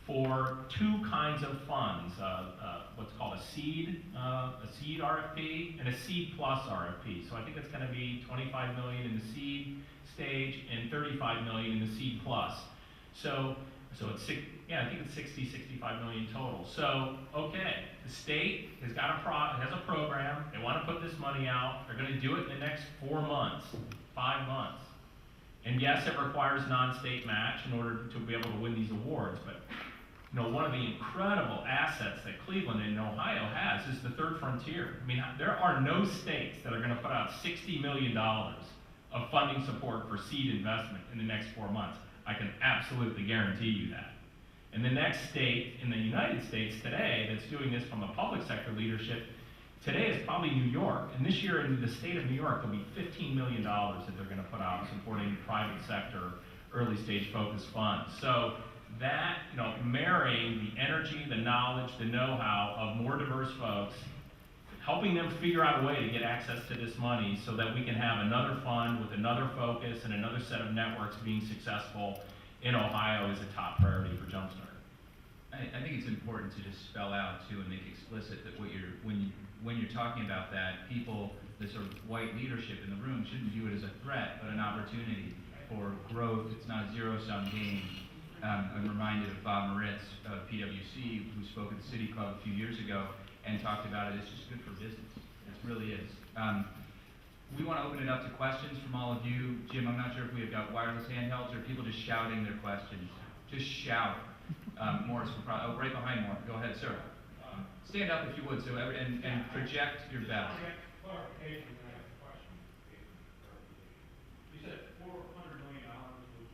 for two kinds of funds, what's called a seed RFP and a seed plus RFP. So I think it's going to be 25 million in the seed stage and 35 million in the seed plus. So it's I think it's 65 million total. So okay, the state has a program. They want to put this money out. They're going to do it in the next 4 months, 5 months. And yes, it requires non-state match in order to be able to win these awards. But one of the incredible assets that Cleveland and Ohio has is the third frontier. I mean, there are no states that are going to put out $60 million of funding support for seed investment in the next 4 months. I can absolutely guarantee you that. And the next state in the United States today that's doing this from a public sector leadership today is probably New York. And this year in the state of New York, there'll be $15 million that they're going to put out supporting private sector early stage focused funds. So that, marrying the energy, the knowledge, the know-how of more diverse folks, helping them figure out a way to get access to this money so that we can have another fund with another focus and another set of networks being successful in Ohio is a top priority for Jumpstart. I think it's important to just spell out too and make explicit that when you're talking about that, people, the sort of white leadership in the room shouldn't view it as a threat, but an opportunity for growth. It's not a zero-sum game. I'm reminded of Bob Moritz of PwC, who spoke at the City Club a few years ago and talked about it. It's just good for business. It really is. We want to open it up to questions from all of you. Jim, I'm not sure if we have got wireless handhelds or people just shouting their questions. Just shout. Morris will probably, right behind Morris. Go ahead, sir. Stand up if you would, and project your best. Clarification on that question. You said $400 million was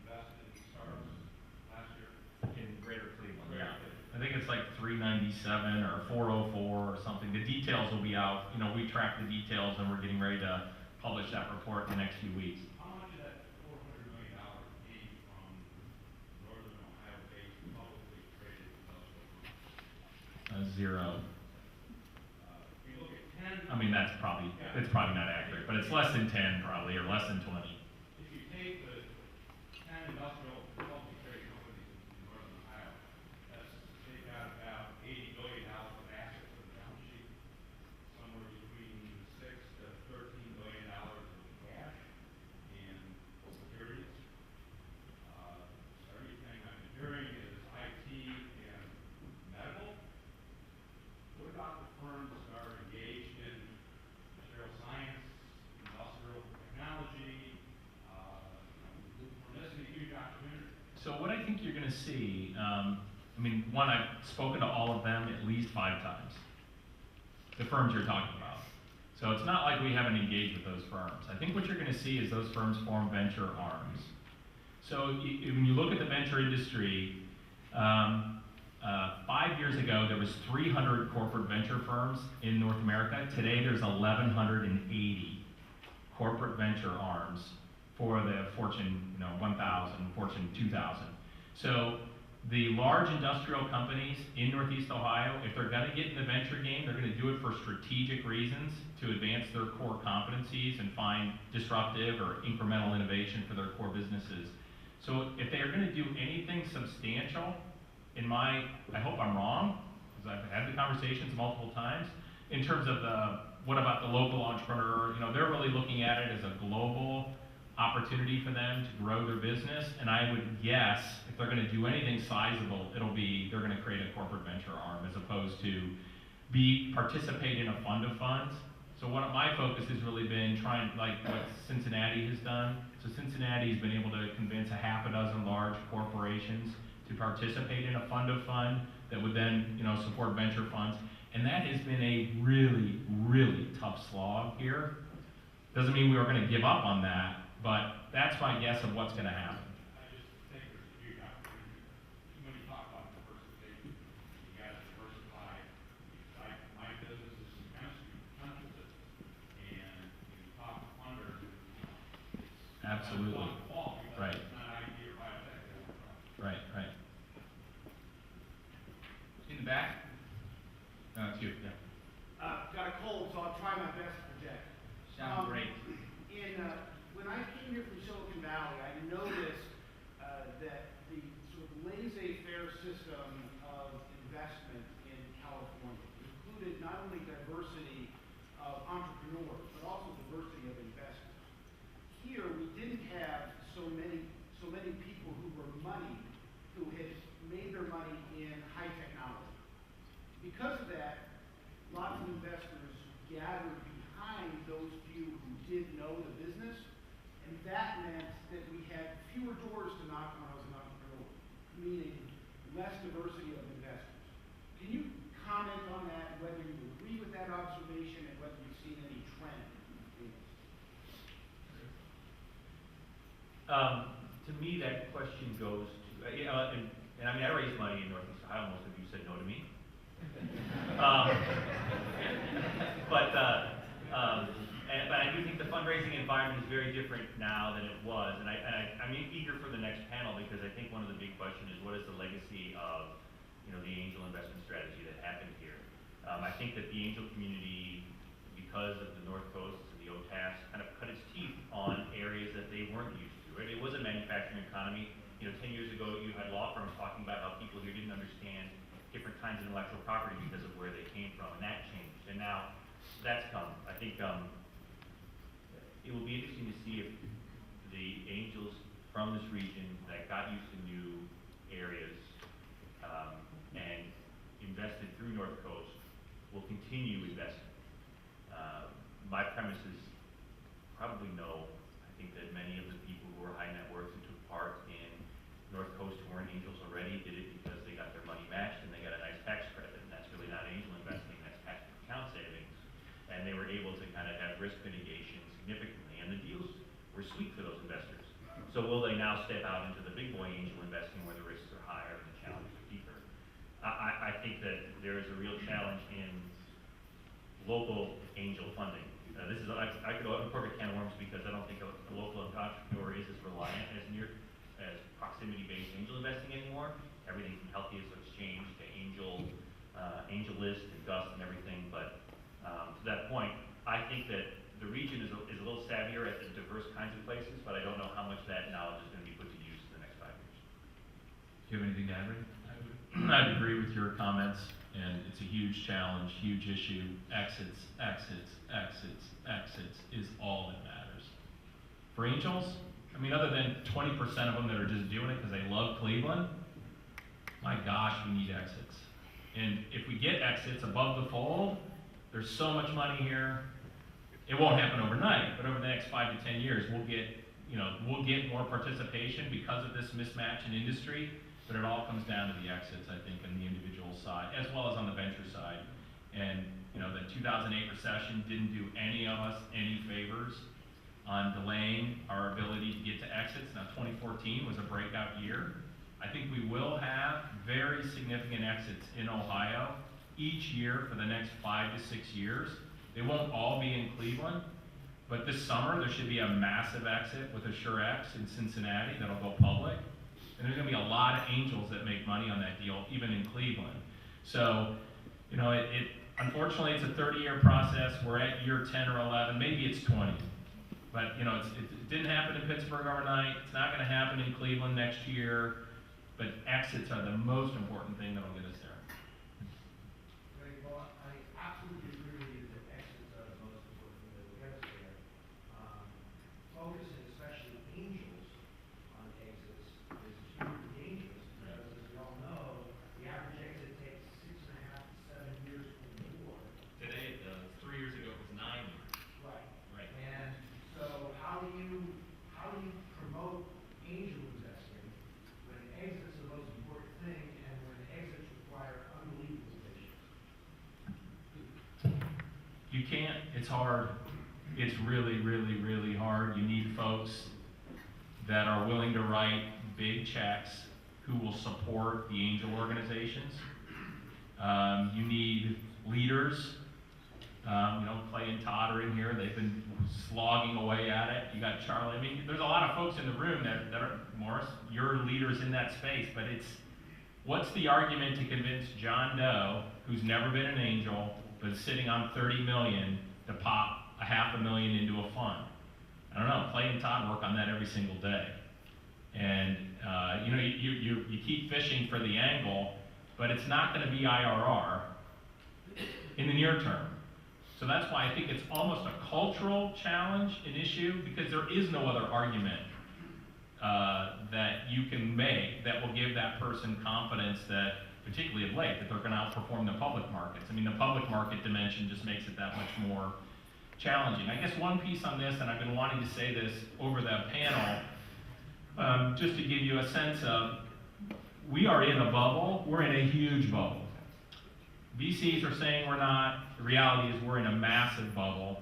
invested in these startups last year? In Greater Cleveland, yeah. I think it's like 397 or 404 or something. The details will be out. We track the details and we're getting ready to publish that report in the next few weeks. How much of that $400 million came from Northern Ohio-based publicly traded industrial companies? Zero. If you look at 10, I mean, it's probably not accurate, but it's less than 10 probably, or less than 20. if you take the 10 industrial publicly traded companies in Northern Ohio, they've got about $80 billion of assets on the balance sheet, somewhere between $6 to $13 billion of cash and securities. Everything I'm hearing is IT and medical. What about the firms that are engaged in material science, industrial technology? We're missing a huge opportunity. So what I think you're going to see, one, I've spoken to all of them at least 5 times, the firms you're talking about. So it's not like we haven't engaged with those firms. I think what you're going to see is those firms form venture arms. So when you look at the venture industry, 5 years ago, there was 300 corporate venture firms in North America. Today, there's 1,180 corporate venture arms for the Fortune 1,000, Fortune 2,000. So the large industrial companies in Northeast Ohio, if they're going to get in the venture game, they're going to do it for strategic reasons to advance their core competencies and find disruptive or incremental innovation for their core businesses. So if they are going to do anything substantial, I hope I'm wrong, because I've had the conversations multiple times, in terms of what about the local entrepreneur? They're really looking at it as a global opportunity for them to grow their business, and I would guess if they're going to do anything sizable, they're going to create a corporate venture arm as opposed to participate in a fund of funds. So my focus has really been trying, like what Cincinnati has done. So Cincinnati has been able to convince a half a dozen large corporations to participate in a fund of fund that would then, support venture funds. And that has been a really, really tough slog here. Doesn't mean we are going to give up on that, but that's my guess of what's going to happen. I just think there's a huge opportunity. When you talk about diversification, you got to diversify. Like my business is some chemistry, business, and you talk to funders, it's Absolutely. Right. It's not IT or biotech. Right. In the back? No, it's you. Yeah. Got a cold, so I'll try my best to project. Sound great. When I came here from Silicon Valley, I noticed that the sort of ecosystem of investment in California. It included not only diversity of entrepreneurs, but also diversity of investors. Here, we didn't have so many people who were moneyed, who had made their money in high technology. Because of that, lots of investors gathered behind those few who did know the business, and that meant that we had fewer doors to knock on as an entrepreneur, meaning less diversity of investors. Can you comment on that, whether you agree with that observation and whether you've seen any trend in this? To me, that question goes to, and I mean, I raised money in Northeast Ohio, most of you said no to me. But I do think the fundraising environment is very different now than it was, and I'm eager for the next panel because I think one of the big questions is what is the legacy of, the angel investment strategy that happened here. I think that the angel community, because of the North Coast and the OTAS, kind of cut its teeth on areas that they weren't used to. Right? It was a manufacturing economy. 10 years ago, you had law firms talking about how people here didn't understand different kinds of intellectual property because of where they came from, and that changed. And now that's come. I think it will be interesting to see if the angels from this region that got used to new areas and invested through North Coast will continue investing. My premise is probably no. I think that many of the people who are high net worth who took part in North Coast who weren't angels already did it because they got their money matched and they got a nice tax credit, and that's really not angel investing, that's tax account savings. And they were able to kind of have risk mitigation significantly, and the deals were sweet for those investors. So will they now step out into the big boy angel investing where the risks are higher and the challenges are deeper? I think that there is a real challenge in local angel funding. I could open a perfect can of worms because I don't think a local entrepreneur is as reliant as proximity-based angel investing anymore. Everything from Healthiest Exchange to Angel List and Gust and everything. But to that point, I think that the region is a little savvier at the diverse kinds of places, but I don't know how much that knowledge is going to be put to use in the next 5 years. Do you have anything to add, Ray? I'd agree with your comments, and it's a huge challenge, huge issue. Exits is all that matters. For angels, I mean, other than 20% of them that are just doing it because they love Cleveland, my gosh, we need exits. And if we get exits above the fold, there's so much money here. It won't happen overnight, but over the next 5 to 10 years, we'll get more participation because of this mismatch in industry. But it all comes down to the exits, I think, on the individual side, as well as on the venture side. And, the 2008 recession didn't do any of us any favors on delaying our ability to get to exits. Now, 2014 was a breakout year. I think we will have very significant exits in Ohio each year for the next 5 to 6 years. They won't all be in Cleveland, but this summer there should be a massive exit with AssureX in Cincinnati that'll go public. And there's going to be a lot of angels that make money on that deal, even in Cleveland. So, unfortunately, it's a 30-year process. We're at year 10 or 11, maybe it's 20. But, it didn't happen in Pittsburgh overnight. It's not going to happen in Cleveland next year. But exits are the most important thing that will get us there. Great. Well, I absolutely agree with you that exits are the most important thing that will get us there. Focusing, especially angels, on exits is hugely dangerous because, as we all know, the average exit takes 6.5 to 7 years from the door. Today it does. 3 years ago it was 9 years. Right. Right. And so how do you promote angel investing when exits are the most important thing and when exits require unbelievable patience? You can't. It's hard. It's really, really, really hard. You need folks that are willing to write big checks who will support the angel organizations. You need leaders. Clay and Todd are in here. They've been slogging away at it. You got Charlie. I mean, there's a lot of folks in the room that are, Morris, you're leaders in that space, but what's the argument to convince John Doe, who's never been an angel, but is sitting on $30 million to pop $500,000 into a fund? I don't know. Clay and Todd work on that every single day. And, you keep fishing for the angle, but it's not gonna be IRR in the near term. So that's why I think it's almost a cultural challenge, an issue, because there is no other argument that you can make that will give that person confidence that, particularly of late, that they're gonna outperform the public markets. I mean, the public market dimension just makes it that much more challenging. I guess one piece on this, and I've been wanting to say this over the panel, just to give you a sense of, we are in a bubble, we're in a huge bubble. VCs are saying we're not, the reality is we're in a massive bubble.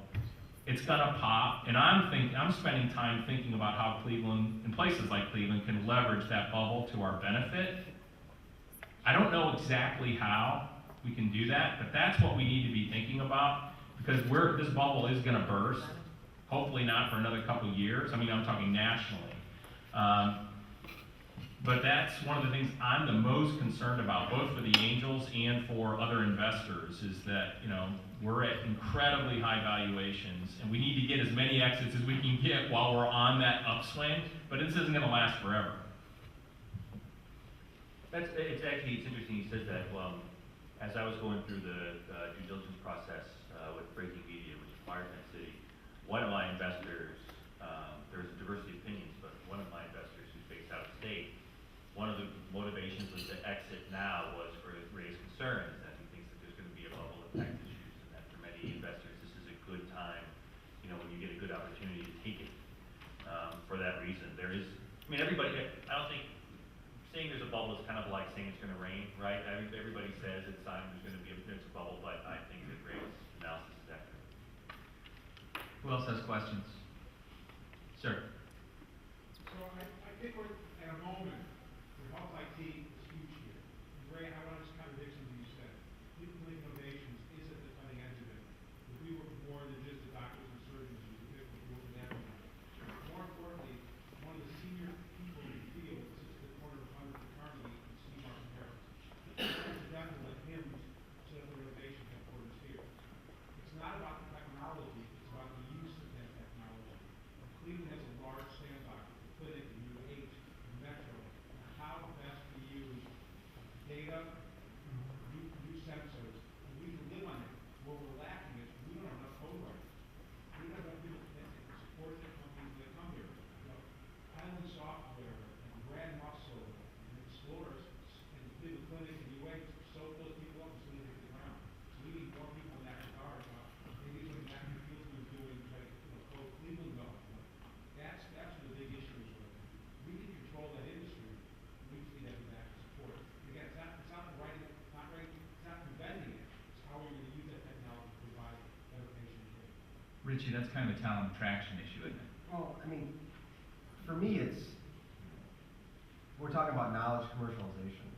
It's gonna pop, and I'm spending time thinking about how Cleveland, and places like Cleveland, can leverage that bubble to our benefit. I don't know exactly how we can do that, but that's what we need to be thinking about, because this bubble is gonna burst, hopefully not for another couple years. I mean, I'm talking nationally. But that's one of the things I'm the most concerned about, both for the angels and for other investors, is that, we're at incredibly high valuations, and we need to get as many exits as we can get while we're on that upswing, but this isn't gonna last forever. It's interesting you said that. As I was going through the due diligence process with Breaking Media, which acquired Net City, one of my investors, there's a diversity of opinions, but one of my investors who's based out of state, one of the motivations was to exit now was for raise concerns that he thinks that there's going to be a bubble effect issues, and that for many investors this is a good time, when you get a good opportunity to take it. For that reason, everybody. I don't think saying there's a bubble is kind of like saying it's going to rain, right? Everybody says it's time there's a bubble, but I think that Ray's analysis is accurate. Who else has questions? Sir? So I think we're at a moment where health IT is huge here. Ray, I want to just contradict something you said. Cleveland Innovations is at the cutting edge of it. If we were more than just the doctors and surgeons, we could pick what we were that way. More importantly, one of the senior people in the field sits at the corner of 100th and Carnegie and Steve Martin Harris. It's definitely let him set up the innovation headquarters here. It's not about the technology, it's about the use of that technology. Cleveland has a large sandbox, the clinic, the UH, the Metro, and how best to use data, new sensors, and we can live on it. What we're lacking is we don't have enough code writers. We don't have enough people that support the companies that come here. Highland Software, and Brad Russell, and Explorers, and the Cleveland Clinic, and UH, soak those people up and so they hit the ground. So we need more people in that regard. Maybe what Matthew Fields was doing, like, code Cleveland Go. That's where the big issue is with. We can control that industry. We just need to have that support. Again, it's not inventing it. It's how we're going to use that technology to provide better patient care. Richie, that's kind of a talent attraction issue, isn't it? Well, for me, we're talking about knowledge commercialization.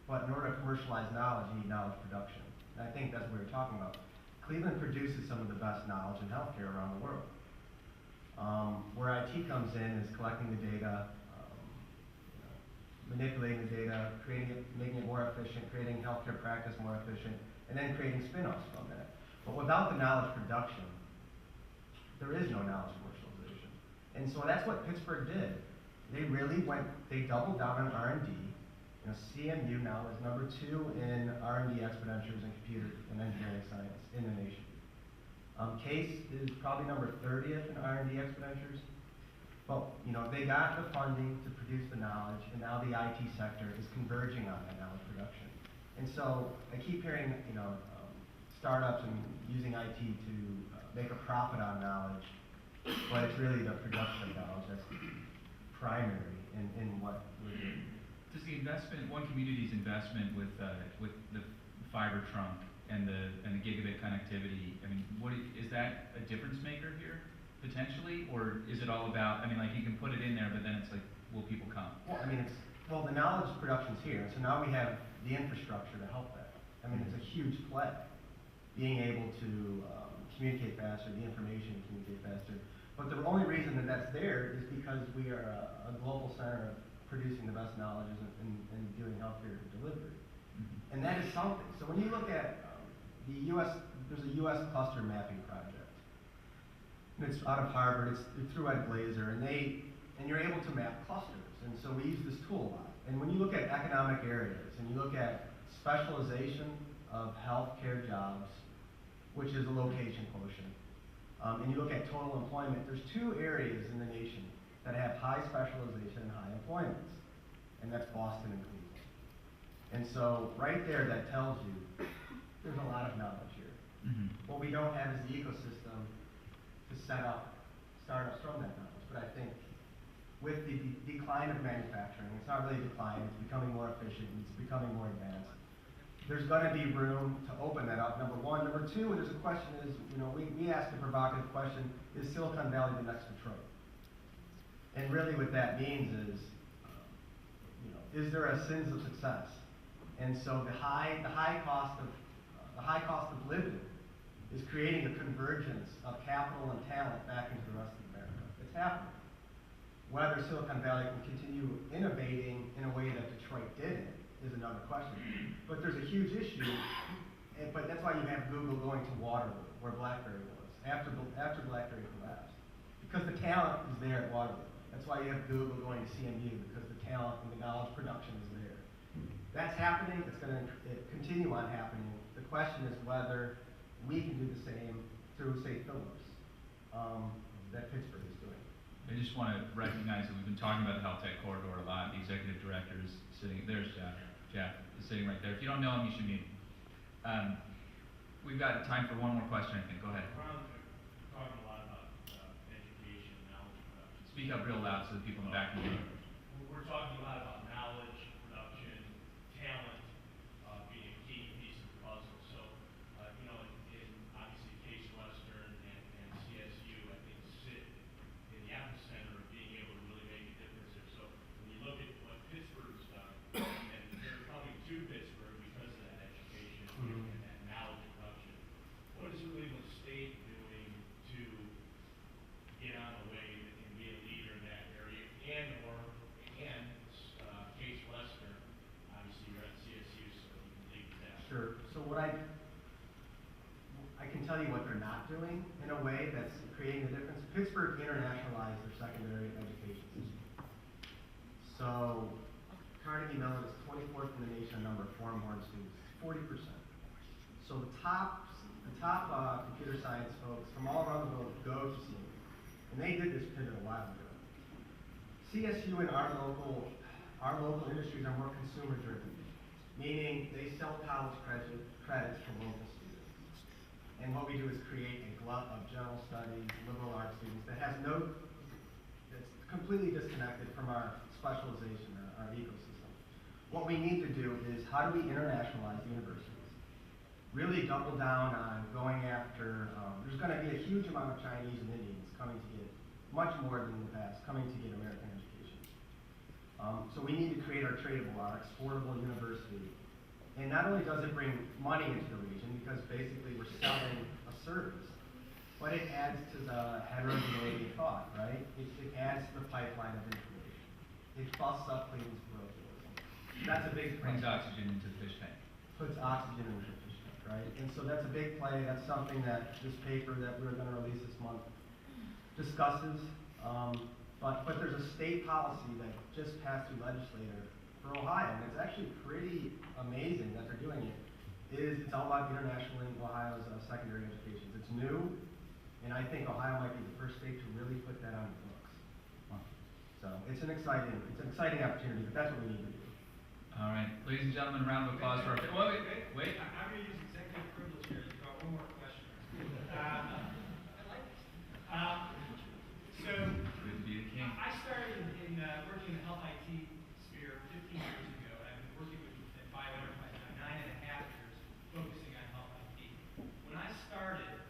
But in order to commercialize knowledge, you need knowledge production. And I think that's what we're talking about. Cleveland produces some of the best knowledge in healthcare around the world. Where IT comes in is collecting the data, manipulating the data, making it more efficient, creating healthcare practice more efficient, and then creating spin-offs from that. But without the knowledge production, there is no knowledge commercialization. And so that's what Pittsburgh did. They doubled down on R&D. CMU now is number 2 in R&D expenditures in computer and engineering science in the nation. Case is probably number 30th in R&D expenditures. But, they got the funding to produce the knowledge, and now the IT sector is converging on that knowledge production. And so I keep hearing, startups and using IT to make a profit on knowledge, but it's really the production of knowledge that's primary in what we're doing. Does the investment, one community's investment with the fiber trunk and the gigabit connectivity, is that a difference maker here, potentially? Or is it all about, you can put it in there, but then it's like, will people come? Well, the knowledge production's here, so now we have the infrastructure to help that. It's a huge play, being able to communicate faster, the information to communicate faster. But the only reason that that's there is because we are a global center of producing the best knowledge and doing healthcare delivery. Mm-hmm. And that is something. So when you look at there's a U.S. cluster mapping project. And it's out of Harvard, it's through Ed Glazer, and they and you're able to map clusters. And so we use this tool a lot. And when you look at economic areas and you look at specialization of healthcare jobs, which is a location quotient, and you look at total employment, there's two areas in the nation that have high specialization and high employments, and that's Boston and Cleveland. And so right there, that tells you there's a lot of knowledge here. What we don't have is the ecosystem to set up startups from that knowledge. But I think with the decline of manufacturing, it's not really a decline, it's becoming more efficient, it's becoming more advanced. There's gonna be room to open that up, number one. Number two, there's a question is, we asked a provocative question, is Silicon Valley the next Detroit? And really what that means is there a sins of success? And so the high cost of living is creating a convergence of capital and talent back into the rest of America. It's happening. Whether Silicon Valley can continue innovating in a way that Detroit didn't is another question. But there's a huge issue, but that's why you have Google going to Waterloo, where BlackBerry was, after BlackBerry collapsed. Because the talent is there at Waterloo. That's why you have Google going to CMU, because the talent and the knowledge production is there. That's happening, it's going to continue on happening. The question is whether we can do the same through, say, Phillips, that Pittsburgh is doing. I just want to recognize that we've been talking about the Health Tech Corridor a lot. The executive director is sitting, there's Jeff. Jeff is sitting right there. If you don't know him, you should meet him. We've got time for one more question, I think. Go ahead. Ron, talking a lot about education, knowledge production. Speak up real loud so the people in the back can hear you. We're talking a lot about knowledge production, talent being a key piece of the puzzle. So, in obviously Case Western and CSU, I think sit in the epicenter of being able to really make a difference there. So when you look at what Pittsburgh's done, and they're coming to Pittsburgh because of that education and that knowledge production, what is New England State doing to get on the wave and be a leader in that area? And Case Western, obviously you're at CSU, so you can lead with that. Sure. So what I can tell you what they're not doing in a way that's creating a difference. Pittsburgh internationalized their secondary education system. So Carnegie Mellon is 24th in the nation on number of foreign-born students, 40%. So the top computer science folks from all around the world go to CMU. And they did this pivot a while ago. CSU and our local industries are more consumer driven, meaning they sell college credits for local students. And what we do is create a glut of general studies, liberal arts students that's completely disconnected from our specialization, our ecosystem. What we need to do is how do we internationalize the universities? Really double down on going after, there's going to be a huge amount of Chinese and Indians coming to get, much more than in the past, coming to get American education. So we need to create our tradable, our exportable university. And not only does it bring money into the region, because basically we're selling a service, but it adds to the heterogeneity of thought, right? It adds to the pipeline of information. It busts up Cleveland's parochialism. That's a big Brings play. oxygen into the fish tank. Puts oxygen in the fish tank, right? And so that's a big play. That's something that this paper that we're going to release this month discusses. But there's a state policy that just passed through legislature for Ohio, and it's actually pretty amazing that they're doing it. It's all about internationally Ohio's secondary education. It's new, and I think Ohio might be the first state to really put that on the books. So it's an exciting opportunity, but that's what we need to do. All right, ladies and gentlemen, a round of applause for our. Wait. I'm going to use executive privilege here. You've got one more question. So, Good to be the king. I started in working in the health IT sphere 15 years ago, and I've been working with bioenterprise now 9.5 years, focusing on health IT. When I started,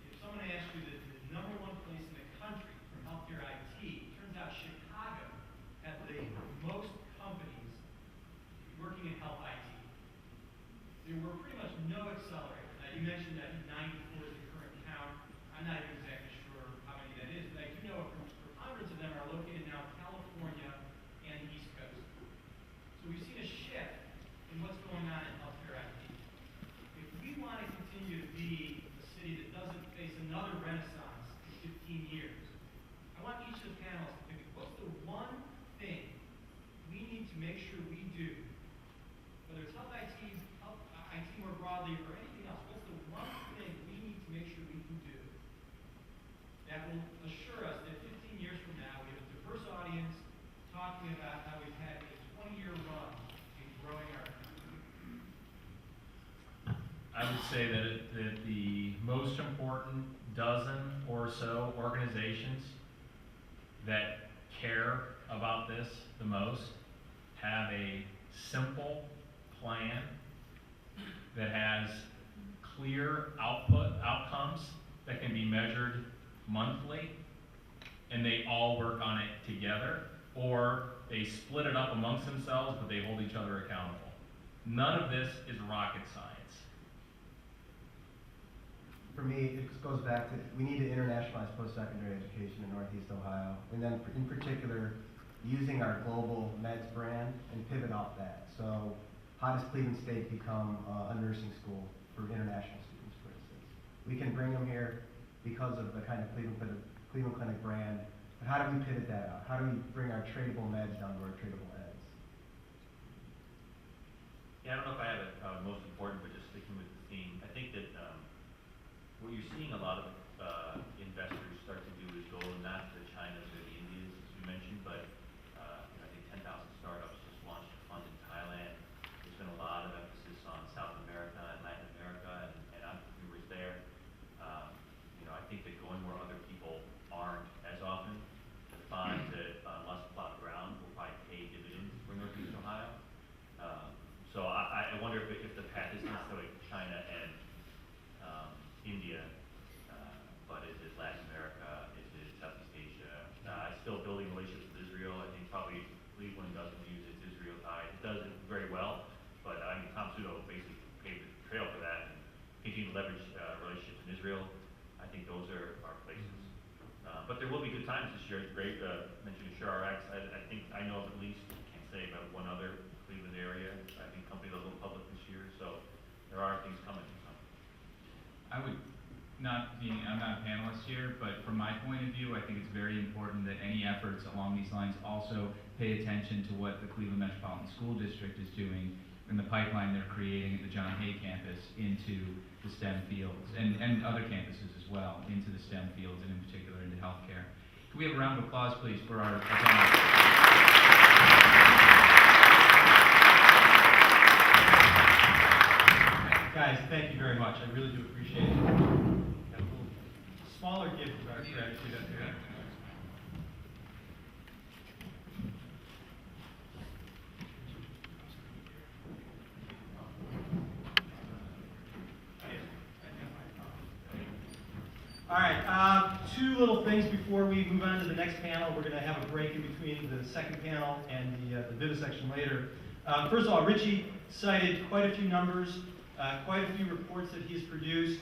if someone asked you the number one place in the country for healthcare IT, it turns out Chicago had the most companies working in health IT. There were pretty much no accelerators. Now, you mentioned that 94 is the current count. I'm not even exactly sure how many that is, but I do know a preponderance of them are located now in California and the East Coast. So we've seen a shift in what's going on in healthcare IT. If we want to continue to be a city that doesn't face another renaissance in 15 years, I want each of the panelists to think, what's the will assure us that 15 years from now, we have a diverse audience talking about how we've had a 20-year run in growing our economy? I would say that the most important dozen or so organizations that care about this the most have a simple plan that has clear outcomes that can be measured monthly, and they all work on it together, or they split it up amongst themselves, but they hold each other accountable. None of this is rocket science. For me, it goes back to, we need to internationalize post-secondary education in Northeast Ohio, and then in particular, using our global meds brand and pivot off that. So how does Cleveland State become a nursing school for international students, for instance? We can bring them here because of the kind of Cleveland Clinic brand, but how do we pivot that out? How do we bring our tradable meds down to our tradable eds? Yeah, I don't know if I have a most important, but just sticking with the theme, I think that what you're seeing a lot of investors start to do is go not to the Chinas or the Indias, as we mentioned, but I think 10,000 startups just launched a fund in Thailand. There's been a lot of emphasis on South America and Latin America and entrepreneurs there. I think that going where other people aren't as often, to find that less plowed ground will probably pay dividends for Northeast Ohio. So I wonder if the path isn't necessarily China and India, but is it Latin America? Is it Southeast Asia? Still building relationships with Israel. I think probably Cleveland doesn't use its Israel tie. It does it very well, but I mean Tom Sudo basically paved the trail for that and continue to leverage relationships in Israel. I think those are places. But there will be good times this year. Great, mentioned SureRx. I think I know of at least, can't say about one other Cleveland area. I think company that will go public this year. So there are things coming. I would, I'm not a panelist here, but from my point of view, I think it's very important that any efforts along these lines also pay attention to what the Cleveland Metropolitan School District is doing in the pipeline they're creating at the John Hay campus into the STEM fields, and other campuses as well, into the STEM fields, and in particular into healthcare. Can we have a round of applause, please, for our Guys, thank you very much. I really do appreciate it. Got a little smaller gift of our gratitude up here. All right, two little things before we move on to the next panel. We're going to have a break in between the second panel and the vivisection later. First of all, Richie cited quite a few numbers, quite a few reports that he's produced.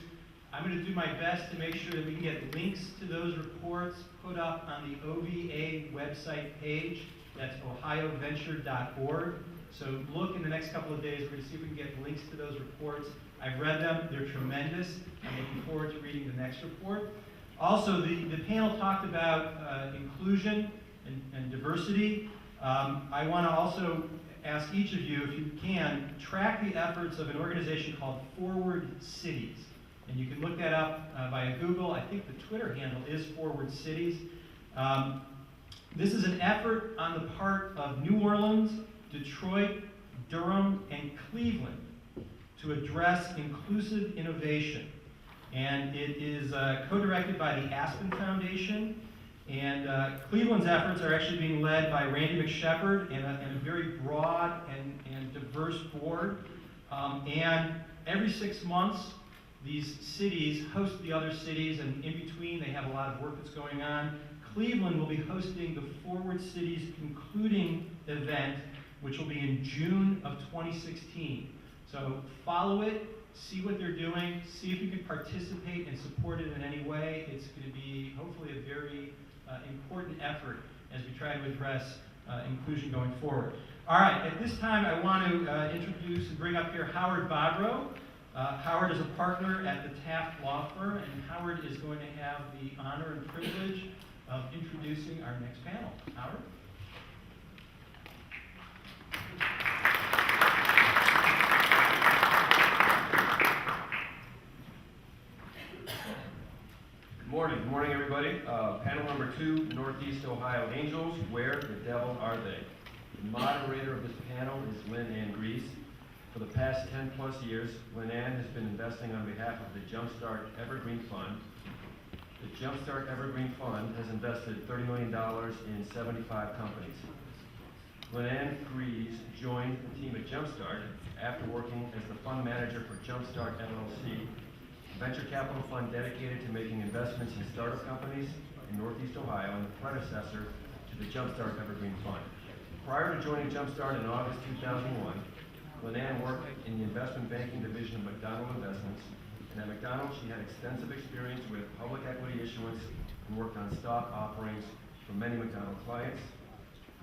I'm going to do my best to make sure that we can get links to those reports put up on the OVA website page. That's ohioventure.org. So look in the next couple of days. We're going to see if we can get links to those reports. I've read them. They're tremendous. I'm looking forward to reading the next report. Also, the panel talked about inclusion and diversity. I want to also ask each of you, if you can, track the efforts of an organization called Forward Cities. And you can look that up via Google. I think the Twitter handle is Forward Cities. This is an effort on the part of New Orleans, Detroit, Durham, and Cleveland to address inclusive innovation. And it is co-directed by the Aspen Foundation. And Cleveland's efforts are actually being led by Randy McShepard and a very broad and diverse board. And every 6 months, these cities host the other cities, and in between they have a lot of work that's going on. Cleveland will be hosting the Forward Cities concluding event, which will be in June of 2016. So follow it, see what they're doing, see if you can participate and support it in any way. It's going to be hopefully a very important effort as we try to address inclusion going forward. All right, at this time I want to introduce and bring up here Howard Bodrow. Howard is a partner at the Taft Law Firm, and Howard is going to have the honor and privilege of introducing our next panel. Howard? Good morning, everybody. everybody. Panel number 2, Northeast Ohio Angels, where the devil are they? The moderator of this panel is Lynn Ann Grease. For the past 10-plus years, Lynn Ann has been investing on behalf of the Jumpstart Evergreen Fund. The Jumpstart Evergreen Fund has invested $30 million in 75 companies. Lynn Ann Grease joined the team at Jumpstart after working as the fund manager for Jumpstart LLC, a venture capital fund dedicated to making investments in startup companies in Northeast Ohio and the predecessor to the Jumpstart Evergreen Fund. Prior to joining Jumpstart in August 2001, Lynn Ann worked in the investment banking division of McDonald Investments, and at McDonald she had extensive experience with public equity issuance and worked on stock offerings for many McDonald clients.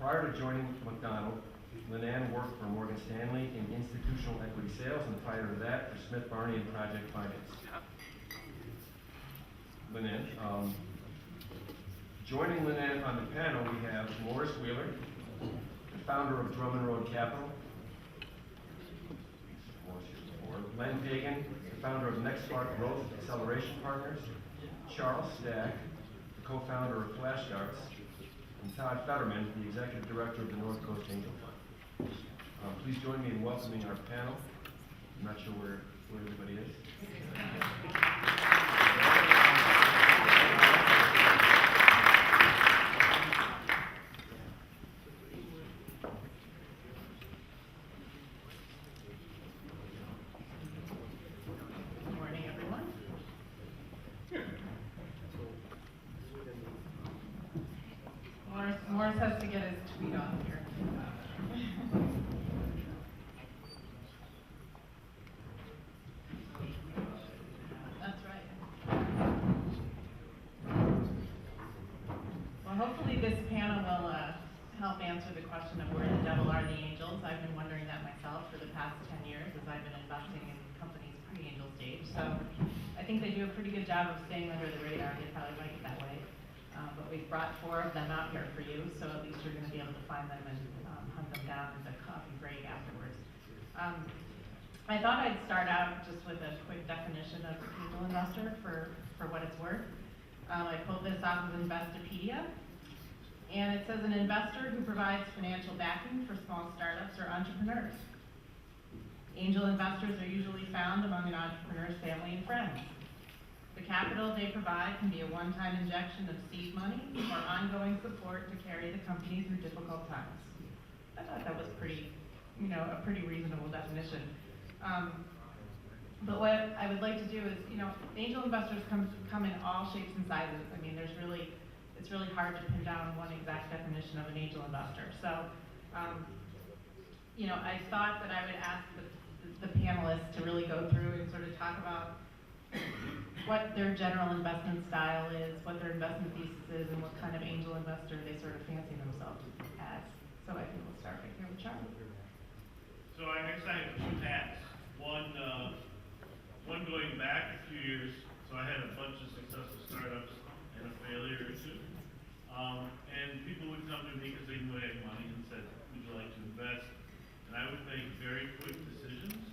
Prior to joining McDonald, Lynn Ann worked for Morgan Stanley in institutional equity sales, and prior to that for Smith Barney in project finance. Lynn Ann. Joining Lynn Ann on the panel, we have Morris Wheeler, the founder of Drummond Road Capital. Len Pagan, the founder of Next Spark Growth Acceleration Partners. Charles Stack, the co-founder of FlashDarts. And Todd Fetterman, the executive director of the North Coast Angel Fund. Please join me in welcoming our panel. I'm not sure where everybody is. Good morning, everyone. Morris has to get his tweet off here. That's right. Well, hopefully this panel will help answer the question of where the devil are the angels. I've been wondering that myself for the past 10 years as I've been investing in companies pre-angel stage. So I think they do a pretty good job of staying under the radar. They probably like it that way. But we've brought 4 of them out here for you, so at least you're going to be able to find them and hunt them down at the coffee break afterwards. I thought I'd start out just with a quick definition of angel investor for what it's worth. I pulled this off of Investopedia, and it says an investor who provides financial backing for small startups or entrepreneurs. Angel investors are usually found among an entrepreneur's family and friends. The capital they provide can be a one-time injection of seed money or ongoing support to carry the company through difficult times. I thought that was pretty, a pretty reasonable definition. But what I would like to do is, angel investors come in all shapes and sizes. I mean, it's really hard to pin down one exact definition of an angel investor. So, I thought that I would ask the panelists to really go through and sort of talk about what their general investment style is, what their investment thesis is, and what kind of angel investor they sort of fancy themselves as. So I think we'll start right here with Charlie. So I'm excited for 2 hats. One going back a few years, so I had a bunch of successful startups and a failure or 2. And people would come to me because they knew I had money and said, would you like to invest? And I would make very quick decisions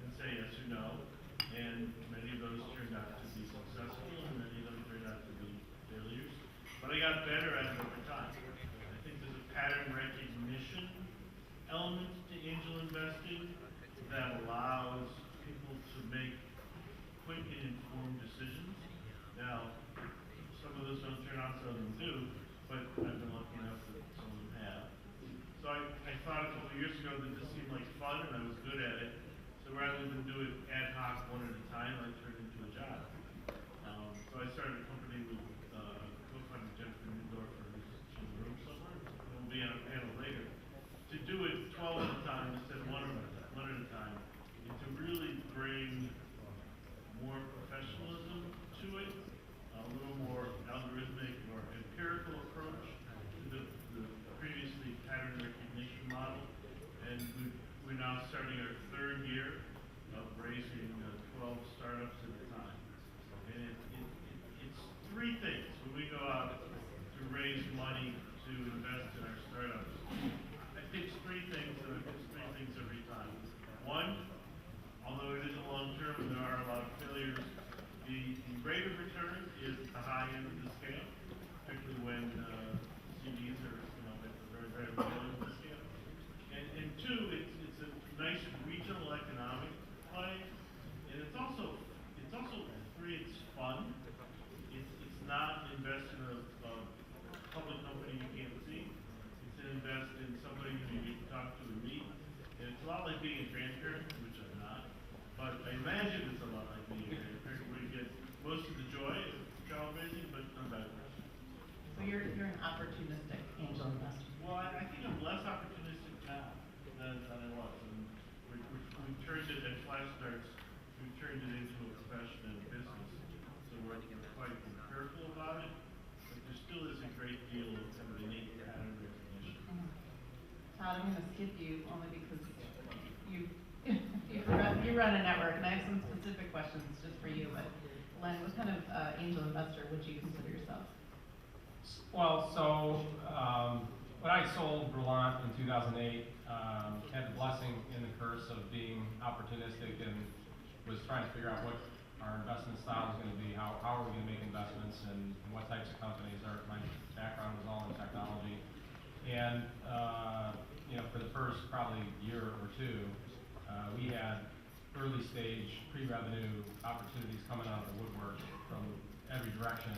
and say yes or no. And many of those turned out to be successful, and many of them turned out to be failures. But I got better at it over time. I think there's a pattern recognition element to angel investing that allows people to make quick and informed decisions. Now, some of those don't turn out, some of them do, but I've been lucky enough that some of them have. So I thought a couple of years ago that this seemed like fun, and I was good at it. So rather than do it ad hoc one at a time, I turned it into a job. So I started a company with co-founder Jennifer Newdorfer, who's in the room somewhere, and we'll be on a panel later, to do it 12 at a time instead of one at a time, and to really bring more professionalism to it, a little more algorithmic or empirical approach to the previously pattern recognition model. And we're now starting our 3rd year of raising 12 startups at a time. And it's 3 things when we go out to raise money to invest in our startups. I pitch 3 things, and I pitch 3 things every time. 1, although it isn't long-term and there are a lot of failures, the rate of return is the high end of the scale. you're an opportunistic angel investor. Well, I think I'm less opportunistic now than I was. And we've turned it, at Flash Starts, we've turned it into a profession and a business. So we're quite careful about it, but there still is a great deal of kind of innate pattern recognition. Todd, I'm gonna skip you only because you run a network, and I have some specific questions just for you, but Len, what kind of angel investor would you consider yourself? Well, so, when I sold Verlant in 2008, had the blessing and the curse of being opportunistic and was trying to figure out what our investment style was gonna be, how are we gonna make investments, and what types of companies. My background was all in technology. And, you know, for the first probably year or two, we had early stage pre-revenue opportunities coming out of the woodwork from every direction.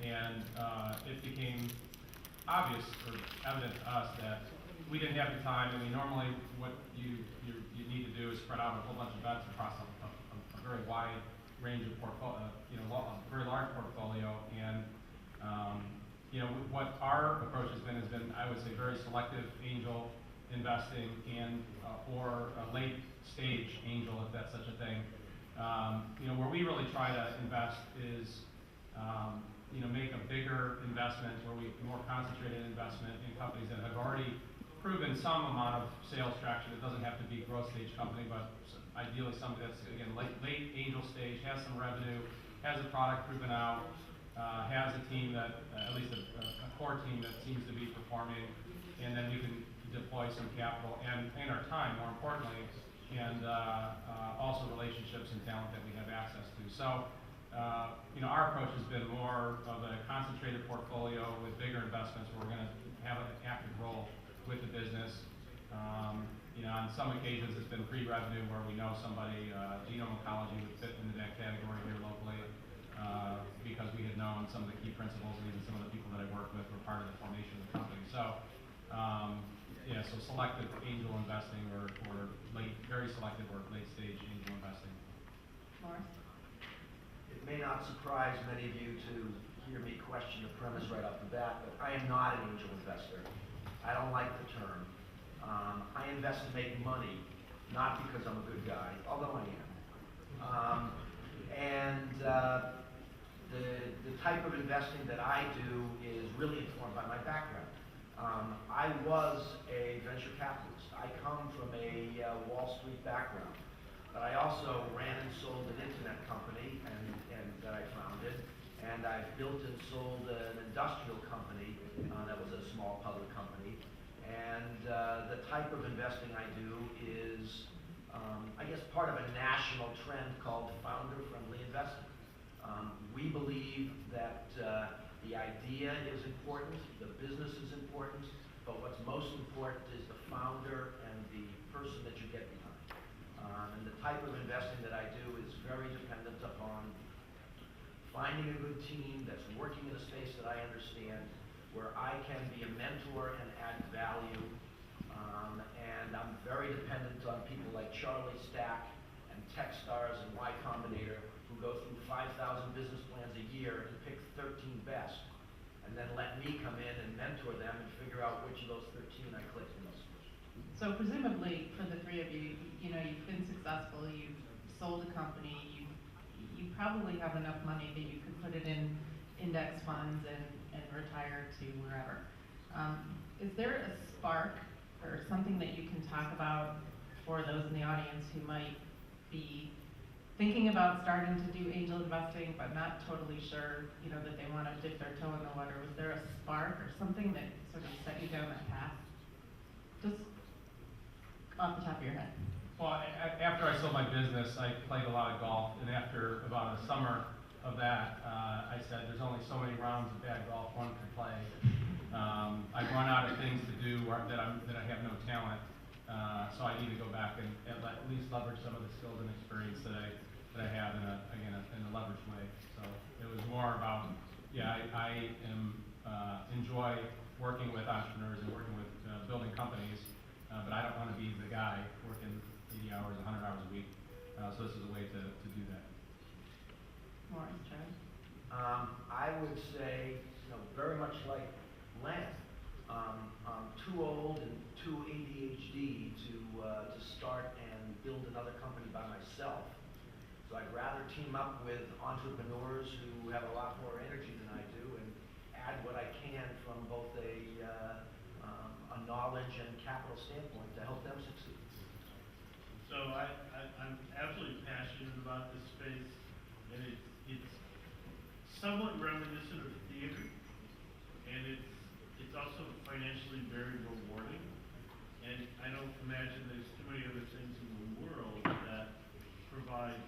And it became obvious or evident to us that we didn't have the time. I mean, normally what you need to do is spread out a whole bunch of bets across a very wide range of portfolio, you know, a very large portfolio. And you know, what our approach has been, I would say, very selective angel investing and or a late stage angel, if that's such a thing. You know, where we really try to invest is you know, make a bigger investment, where we more concentrated investment in companies that have already proven some amount of sales traction. It doesn't have to be a growth stage company, but ideally somebody that's, again, late angel stage, has some revenue, has a product proven out, has a team that, at least a core team that seems to be performing, and then we can deploy some capital and our time, more importantly, and also relationships and talent that we have access to. So, you know, our approach has been more of a concentrated portfolio with bigger investments where we're going to have an active role with the business. You know, on some occasions it's been pre-revenue where we know somebody, genome oncology would fit into that category here locally, because we had known some of the key principles and even some of the people that I worked with were part of the formation of the company. So, yeah, so selective angel investing or very selective or late stage angel investing. Morris? It may not surprise many of you to hear me question the premise right off the bat, but I am not an angel investor. I don't like the term. I invest to make money, not because I'm a good guy, although I am. The type of investing that I do is really informed by my background. I was a venture capitalist. I come from a Wall Street background. But I also ran and sold an internet company and that I founded, and I've built and sold an industrial company that was a small public company. And the type of investing I do is, I guess, part of a national trend called founder-friendly investing. We believe that the idea is important, the business is important, but what's most important is the founder and the person that you get behind. And the type of investing that I do is very dependent upon finding a good team that's working in a space that I understand, where I can be a mentor and add value. And I'm very dependent on people like Charlie Stack and Techstars and Y Combinator, who go through 5,000 business plans a year and pick 13 best, and then let me come in and mentor them and figure out which of those 13 I click the most. So presumably, for the three of you, you know, you've been successful, you've sold a company, you probably have enough money that you could put it in index funds and retire to wherever. Is there a spark or something that you can talk about for those in the audience who might be thinking about starting to do angel investing but not totally sure, you know, that they want to dip their toe in the water? Was there a spark or something that sort of set you down that path? Just off the top of your head. Well, after I sold my business, I played a lot of golf, and after about a summer of that, I said, there's only so many rounds of bad golf one can play. I've run out of things to do that I have no talent, so I need to go back and at least leverage some of the skills and experience that I have in a leveraged way. So it was more about, yeah, I enjoy working with entrepreneurs and working with building companies. But I don't want to be the guy working 80 hours, 100 hours a week. So this is a way to do that. Morris, Charlie? I would say very much like Len. I'm too old and too ADHD to start and build another company by myself. So I'd rather team up with entrepreneurs who have a lot more energy than I do and add what I can from both a knowledge and capital standpoint to help them succeed. So I'm absolutely passionate about this space, and it's somewhat reminiscent of theater, and it's also financially very rewarding. And I don't imagine there's too many other things in the world that provide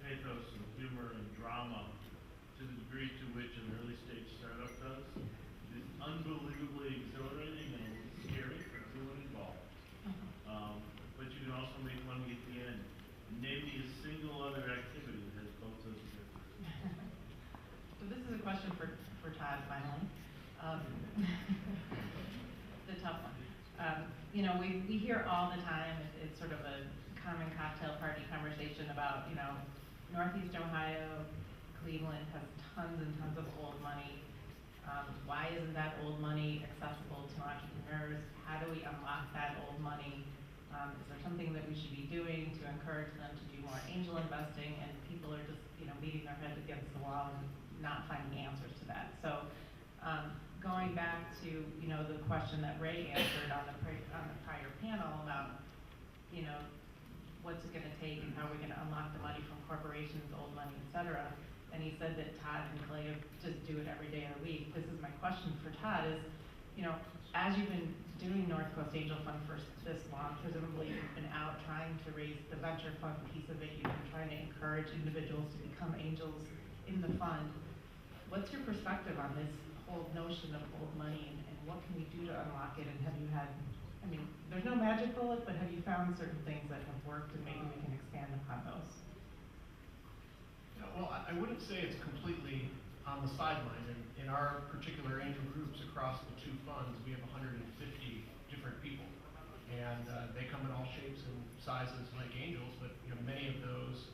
pathos and humor and drama to the degree to which an early stage startup does. It is unbelievably exhilarating and a little scary for everyone involved. But you can also make money at the end. Name me a single other activity that has both those characteristics. So this is a question for Todd finally. The tough one. You know, we hear all the time, it's sort of a common cocktail party conversation about, you know, Northeast Ohio, Cleveland has tons and tons of old money. Why isn't that old money accessible to entrepreneurs? How do we unlock that old money? Is there something that we should be doing to encourage them to do more angel investing? And people are just, you know, beating their heads against the wall and not finding answers to that. So, going back to, you know, the question that Ray answered on the prior panel about, you know, what's it going to take and how we're going to unlock the money from corporations, old money, et cetera. And he said that Todd and Clay just do it every day of the week. This is my question for Todd is, you know, as you've been doing North Coast Angel Fund for this long, presumably you've been out trying to raise the venture fund piece of it. You've been trying to encourage individuals to become angels in the fund. What's your perspective on this whole notion of old money and what can we do to unlock it? And have you had, I mean, there's no magic bullet, but have you found certain things that have worked and maybe we can expand upon those? Yeah, well, I wouldn't say it's completely on the sideline. In our particular angel groups across the two funds, we have 150 different people. And they come in all shapes and sizes like angels, but you know, many of those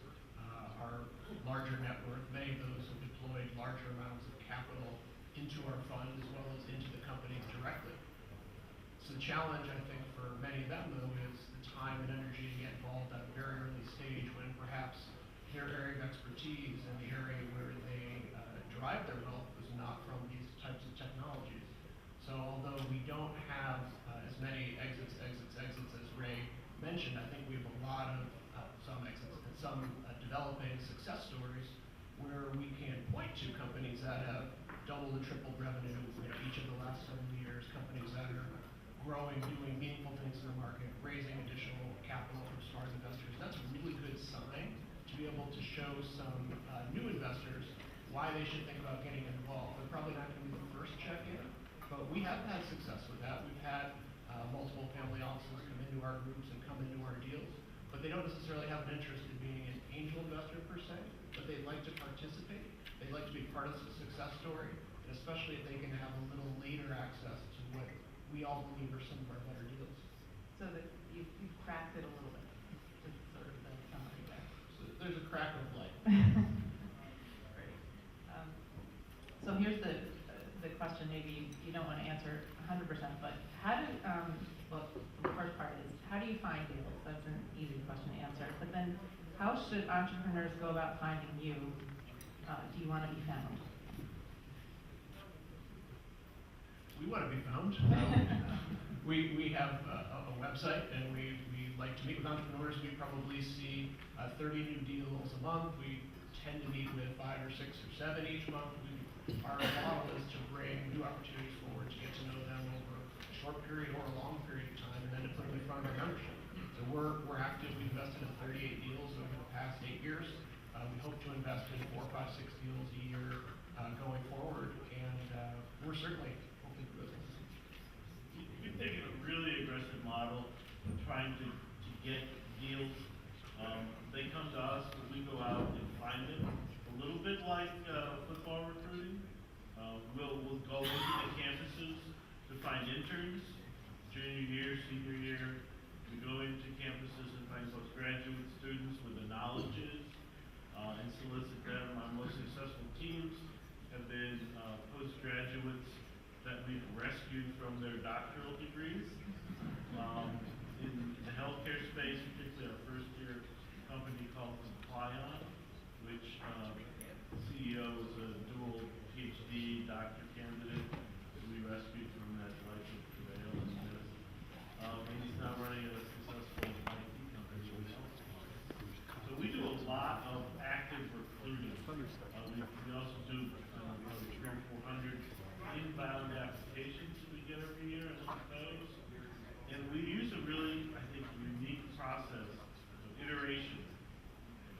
are larger net worth. Many of those have deployed larger amounts of capital into our fund as well as into the companies directly. So the challenge, I think, for many of them, though, is the time and energy to get involved at a very early stage when perhaps their area of expertise and the area where they derive their wealth is not from these types of technologies. So although we don't have as many exits as Ray mentioned, I think we have a lot of some exits and some developing success stories where we can point to companies that have doubled and tripled revenue each of the last 7 years, companies that are growing, doing meaningful things in the market, raising additional capital from smart investors. That's a really good sign to be able to show some new investors why they should think about getting involved. They're probably not going to be the first check-in, but we have had success with that. We've had multiple family offices come into our groups and come into our deals, but they don't necessarily have an interest in being an angel investor per se, but they'd like to participate. They'd like to be part of the success story, and especially if they can have a little later access to what we all believe are some of our better deals. So that you've cracked it a little bit, just sort of the summary there. So there's a crack of light. Great. So here's the question, maybe you don't want to answer 100%, but how do, well, the first part is, how do you find deals? That's an easy question to answer. But then, how should entrepreneurs go about finding you? Do you want to be found? We want to be found. We have a website, and we like to meet with entrepreneurs. We probably see 30 new deals a month. We tend to meet with 5 or 6 or 7 each month. Our model is to bring new opportunities forward, to get to know them over a short period or a long period of time, and then to put them in front of our membership. So we're active. We've invested in 38 deals over the past 8 years. We hope to invest in 4, 5, 6 deals a year going forward, and we're certainly hoping for business. You've taken a really aggressive model of trying to get deals. They come to us, but we go out and find them. A little bit like football recruiting. We'll go into the campuses to find interns, junior year, senior year. We go into campuses and find postgraduate students with the knowledges and solicit them. Our most successful teams have been postgraduate Clion, which CEO is a dual PhD doctor candidate who we rescued from that life of travail and this. And he's now running a successful IT company with Salesforce. So we do a lot of active recruiting. We also do probably 300 or 400 inbound applications that we get every year and look at those. And we use a really, I think, unique process of iteration.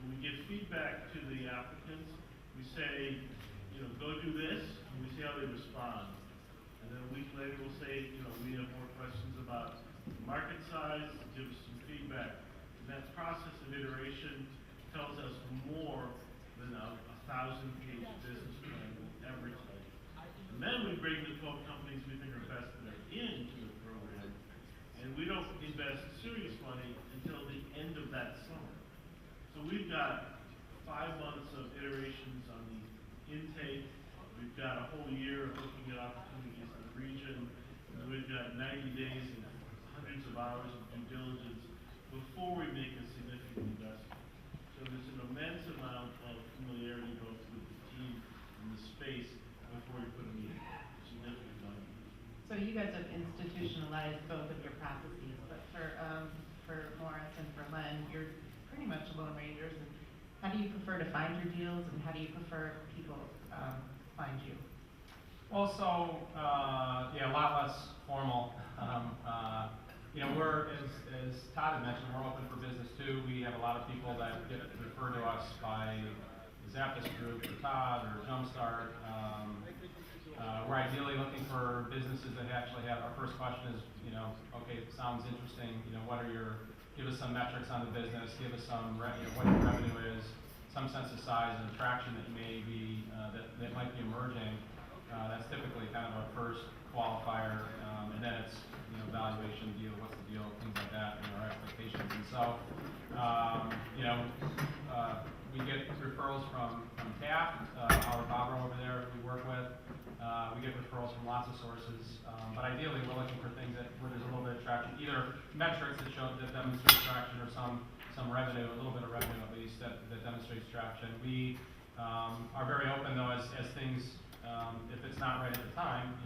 When we give feedback to the applicants, we say, go do this, and we see how they respond. And then a week later, we'll say, we have more questions about market size, give us some feedback. And that process of iteration tells us more than a 1,000-page business plan will ever tell you. And then we bring the 12 companies we think are best that are into the program, and we don't invest serious money until the end of that summer. So we've got 5 months of iterations on the intake. We've got a whole year of looking at opportunities in the region. And we've got 90 days and hundreds of hours of due diligence before we make a significant investment. So there's an immense amount of familiarity both with the team and the space before we put any significant money. So you guys have institutionalized both of your processes, but for Morris and for Len, you're pretty much Lone Rangers. And how do you prefer to find your deals, and how do you prefer people find you? Well, so, yeah, a lot less formal. We're, as Todd had mentioned, we're open for business too. We have a lot of people that get referred to us by the Zappos Group or Todd or Jumpstart. We're ideally looking for businesses that actually have, our first question is, okay, it sounds interesting, give us some metrics on the business, give us some, what your revenue is, some sense of size and traction that may be, that might be emerging. That's typically kind of our first qualifier, and then it's, valuation deal, what's the deal, things like that, our expectations. And so, we get referrals from Taft, Howard Bobber over there we work with. We get referrals from lots of sources, but ideally we're looking for things where there's a little bit of traction, either metrics that demonstrate traction or some revenue, a little bit of revenue at least that demonstrates traction. We are very open though as things, if it's not right at the time,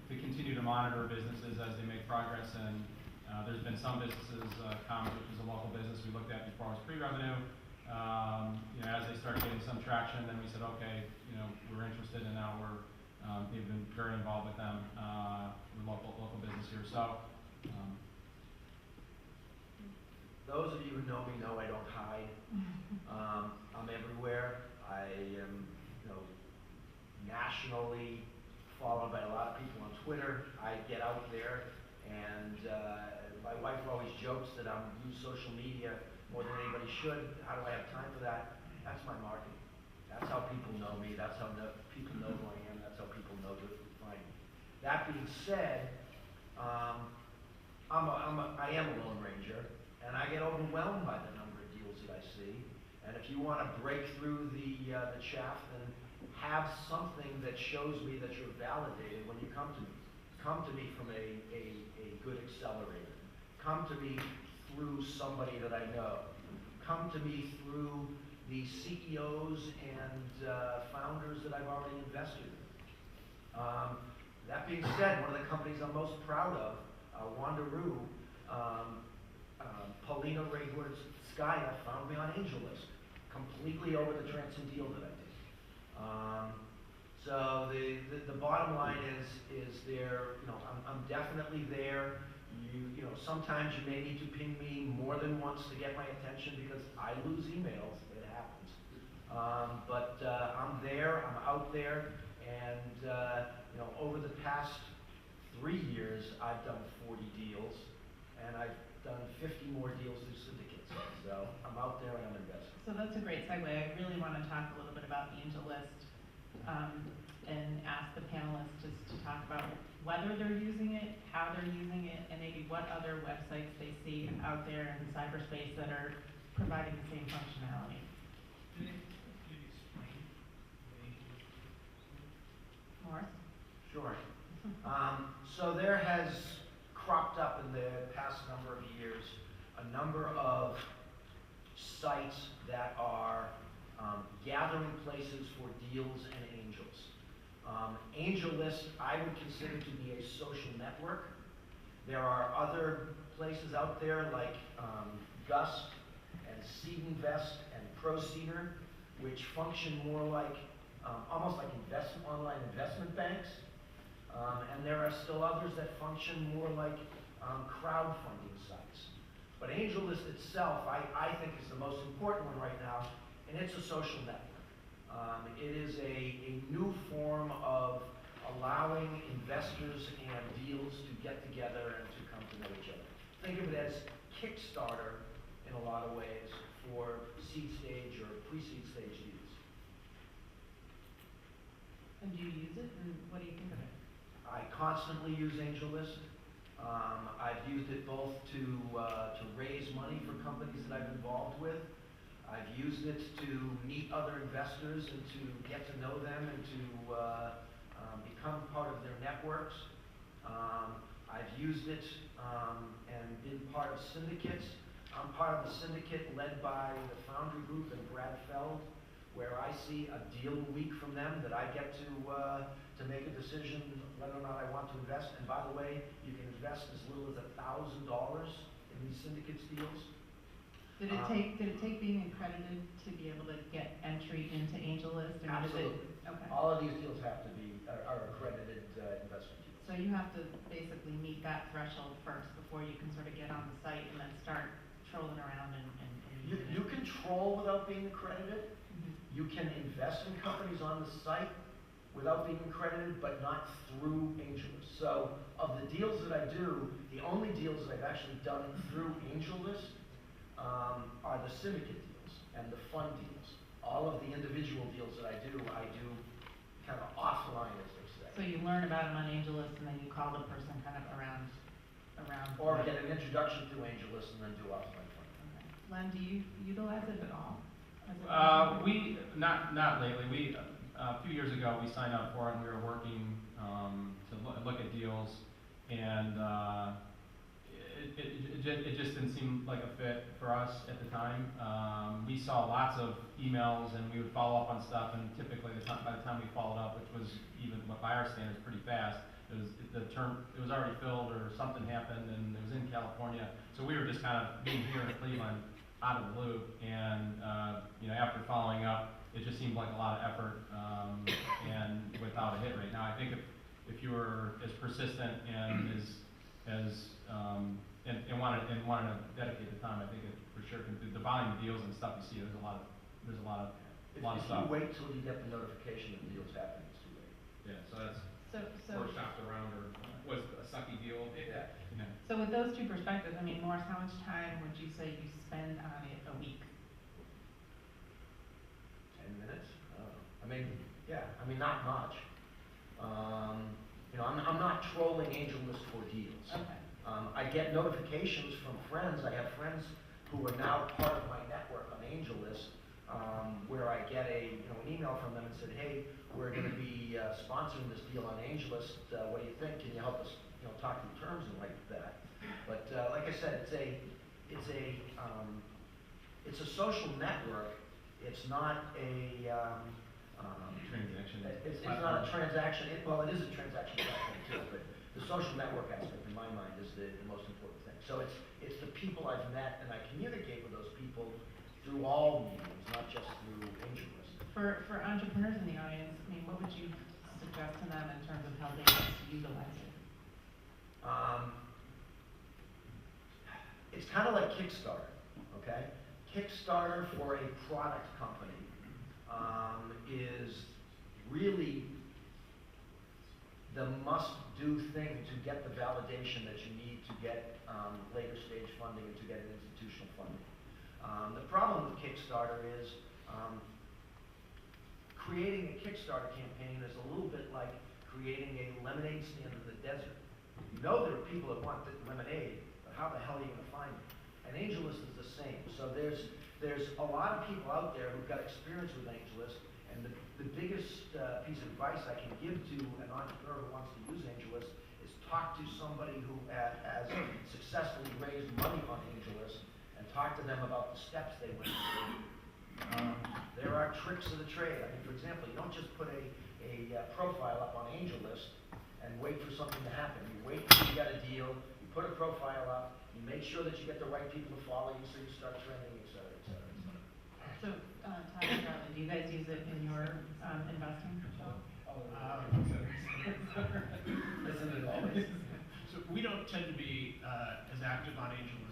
to continue to monitor businesses as they make progress. And there's been some businesses, Commons, which is a local business we looked at before it was pre-revenue. As they started getting some traction, then we said, okay, we're interested, and now we've been very involved with them, with local business here. So, Those of you who know me know I don't hide. I'm everywhere. I am, nationally followed by a lot of people on Twitter. I get out there, and my wife always jokes that I use social media more than anybody should. How do I have time for that? That's my marketing. That's how people know me. That's how people know who I am. That's how people know to find me. That being said, I am a Lone Ranger, and I get overwhelmed by the number of deals that I see. And if you want to break through the chaff, then have something that shows me that you're validated when you come to me. Come to me from a good accelerator. Come to me through somebody that I know. Come to me through the CEOs and founders that I've already invested in. That being said, one of the companies I'm most proud of, Wanderoo, Paulina Rayworth Skya found me on AngelList, completely over the Transom deal that I did. So the bottom line is there, I'm definitely there. Sometimes you may need to ping me more than once to get my attention because I lose emails. It happens. But I'm there, I'm out there, and over the past 3 years, I've done 40 deals, and I've done 50 more deals through syndicates. So I'm out there and I'm investing. So that's a great segue. I really want to talk a little bit about the AngelList, and ask the panelists just to talk about whether they're using it, how they're using it, and maybe what other websites they see out there in cyberspace that are providing the same functionality. Morris? Sure. So there has cropped up in the past number of years a number of sites that are gathering places for deals and angels. AngelList, I would consider to be a social network. There are other places out there like Gust and Seedinvest and Proseeder, which function more like, almost like online investment banks. And there are still others that function more like crowdfunding sites. But AngelList itself, I think, is the most important one right now, and it's a social network. It is a new form of allowing investors and deals to get together and to come to know each other. Think of it as Kickstarter in a lot of ways for seed stage or pre-seed stage deals. And do you use it, and what do you think of it? I constantly use AngelList. I've used it both to raise money for companies that I've involved with. I've used it to meet other investors and to get to know them and to become part of their networks. I've used it and been part of syndicates. I'm part of the syndicate led by the Foundry Group and Brad Feld, where I see a deal a week from them that I get to make a decision whether or not I want to invest. And by the way, you can invest as little as $1,000 in these syndicates deals. Did it take being accredited to be able to get entry into AngelList? Or Absolutely. Okay. All of these deals have to be, are accredited investment deals. So you have to basically meet that threshold first before you can sort of get on the site and then start trolling around and using You it. can troll without being accredited. Mhm. You can invest in companies on the site without being accredited, but not through AngelList. So of the deals that I do, the only deals that I've actually done through AngelList are the syndicate deals and the fund deals. All of the individual deals that I do kind of offline, as they say. So you learn about them on AngelList and then you call the person kind of around. Or get an introduction through AngelList and then do offline funding. Okay. Len, do you utilize it at all? As a- We, not lately, a few years ago, we signed up for it and we were working, to look at deals, and, it just didn't seem like a fit for us at the time. We saw lots of emails and we would follow up on stuff, and typically by the time we followed up, which was even by our standards pretty fast, it was already filled or something happened and it was in California. So we were just kind of being here in Cleveland, out of the loop, and, after following up, it just seemed like a lot of effort, and without a hit rate. Now, I think if you were as persistent and and wanted to dedicate the time, I think it for sure can do. The volume of deals and stuff you see, there's a lot of If stuff. you wait till you get the notification that the deal's happening, it's too late. Yeah, so that's So workshopped around, or was a sucky deal. Yeah. So with those two perspectives, I mean, Morris, how much time would you say you spend on it a week? 10 minutes? I don't know. I mean, not much. I'm not trolling AngelList for deals. Okay. I get notifications from friends. I have friends who are now part of my network on AngelList, where I get an email from them and said, hey, we're going to be sponsoring this deal on AngelList. What do you think? Can you help us, talk through terms and like that? But like I said, it's a social network. It's not a Transaction. It's not a transaction. Well, it is a transaction platform too, but the social network aspect, in my mind, is the most important thing. So it's the people I've met, and I communicate with those people through all mediums, not just through AngelList. For entrepreneurs in the audience, I mean, what would you suggest to them in terms of how they best utilize it? It's kind of like Kickstarter, okay? Kickstarter for a product company is really the must-do thing to get the validation that you need to get later stage funding and to get an institutional funding. The problem with Kickstarter is creating a Kickstarter campaign is a little bit like creating a lemonade stand in the desert. You know there are people that want the lemonade, but how the hell are you going to find it? And AngelList is the same. So there's a lot of people out there who've got experience with AngelList, and the biggest piece of advice I can give to an entrepreneur who wants to use AngelList is talk to somebody who has successfully raised money on AngelList, and talk to them about the steps they went through. There are tricks of the trade. I mean, for example, you don't just put a profile up on AngelList and wait for something to happen. You wait until you get a deal, you put a profile up, you make sure that you get the right people to follow you, so you start trending, et cetera, et cetera, et cetera. So, Todd and Charlie, do you guys use it in your investing? Listen to always. So we don't tend to be as active on AngelList.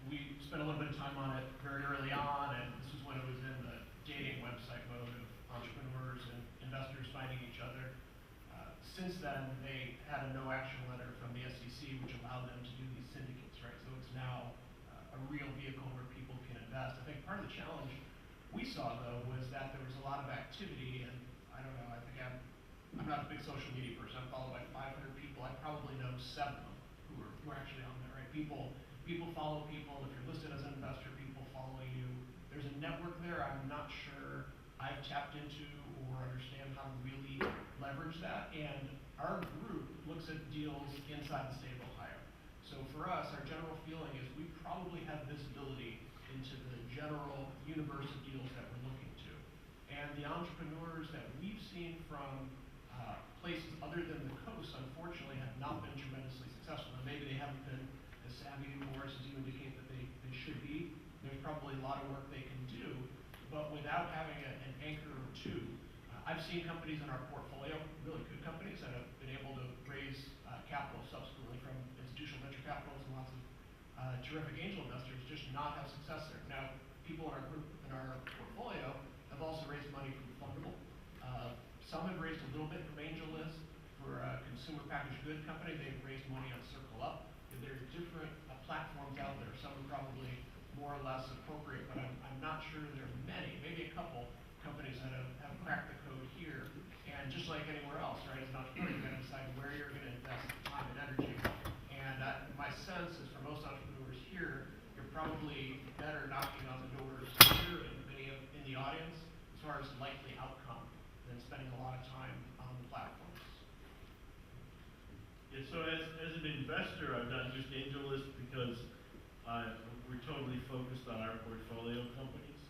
We spent a little bit of time on it very early on, and this was when it was in the dating website mode of entrepreneurs and investors finding each other. Since then, they had a no action letter from the SEC, which allowed them to do these syndicates, right? So it's now a real vehicle where people can invest. I think part of the challenge we saw, though, was that there was a lot of activity, and I don't know, I think I'm not a big social media person. I'm followed by 500 people. I probably know 7 of them who are actually on there, right? People follow people. If you're listed as an investor, people follow you. There's a network there I'm not sure I've tapped into or understand how to really leverage that. And our group looks at deals inside the state of Ohio. So for us, our general feeling is we probably have visibility into the general universe of deals that we're looking to. And the entrepreneurs that we've seen from places other than the coast, unfortunately, have not been tremendously successful. And maybe they haven't been as savvy anymore as you indicate that they should be. There's probably a lot of work they can do, but without having an anchor or two, I've seen companies in our portfolio, really good companies, that have been able to raise capital subsequently from institutional venture capitals and lots of terrific angel investors, just not have success there. Now, people in our group, in our portfolio, have also raised money from Fundable. Some have raised a little bit from AngelList. For a consumer packaged good company, they've raised money on Circle Up. There's different platforms out there. Some are probably more or less appropriate, but I'm not sure there are many, maybe a couple companies that have cracked the code here. And just like anywhere else, right, as an entrepreneur, you've got to decide where you're going to invest time and energy. And my sense is for most entrepreneurs here, you're probably better knocking on the doors here and many in the audience as far as likely outcome than spending a lot of time on the platforms. Yeah, so as an investor, I've done just AngelList because we're totally focused on our portfolio companies.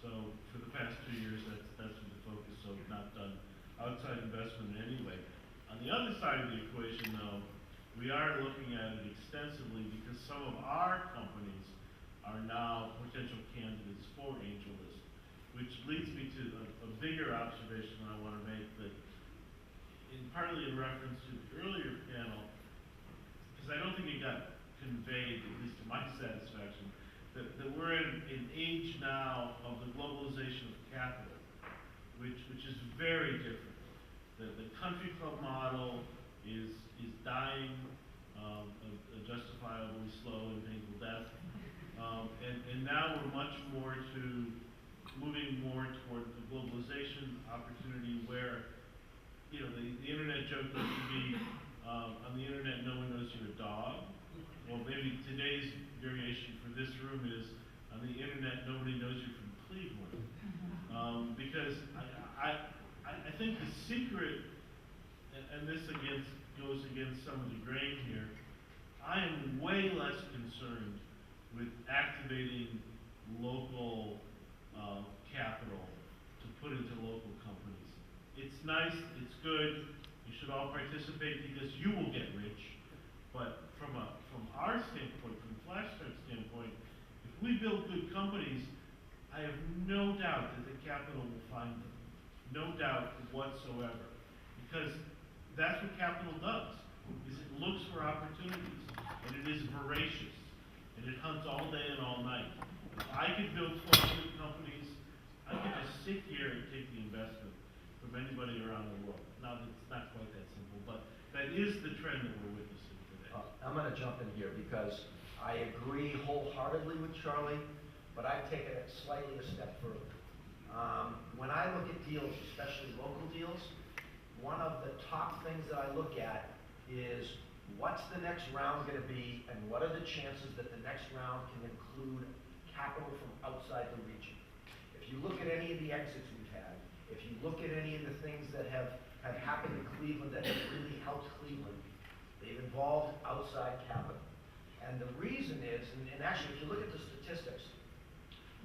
So for the past 2 years, that's been the focus, so we've not done outside investment in any way. On the other side of the equation, though, we are looking at it extensively because some of our companies are now potential candidates for AngelList, which leads me to a bigger observation I want to make, that partly in reference to the earlier panel, because I don't think it got conveyed, at least to my satisfaction, that we're in an age now of the globalization of capital, which is very different. The country club model is dying a justifiably slow and painful death, and now we're much more to moving more toward the globalization opportunity where, you know, the internet joke used to be, on the internet no one knows you're a dog. Well, maybe today's variation for this room is, on the internet nobody knows you're from Cleveland. Because I think the secret, and this goes against some of the grain here, I am way less concerned with activating local capital to put into local companies. It's nice, it's good, you should all participate because you will get rich. But from our standpoint, from Flashstart standpoint, if we build good companies, I have no doubt that the capital will find them. No doubt whatsoever. Because that's what capital does, is it looks for opportunities, and it is voracious, and it hunts all day and all night. If I could build 12 good companies, I could just sit here and take the investment from anybody around the world. Now, it's not quite that simple, but that is the trend that we're witnessing today. I'm going to jump in here because I agree wholeheartedly with Charlie, but I've taken it slightly a step further. When I look at deals, especially local deals, one of the top things that I look at is what's the next round going to be, and what are the chances that the next round can include capital from outside the region. If you look at any of the exits we've had, if you look at any of the things that have happened in Cleveland that have really helped Cleveland, they've involved outside capital. And the reason is, and actually if you look at the statistics,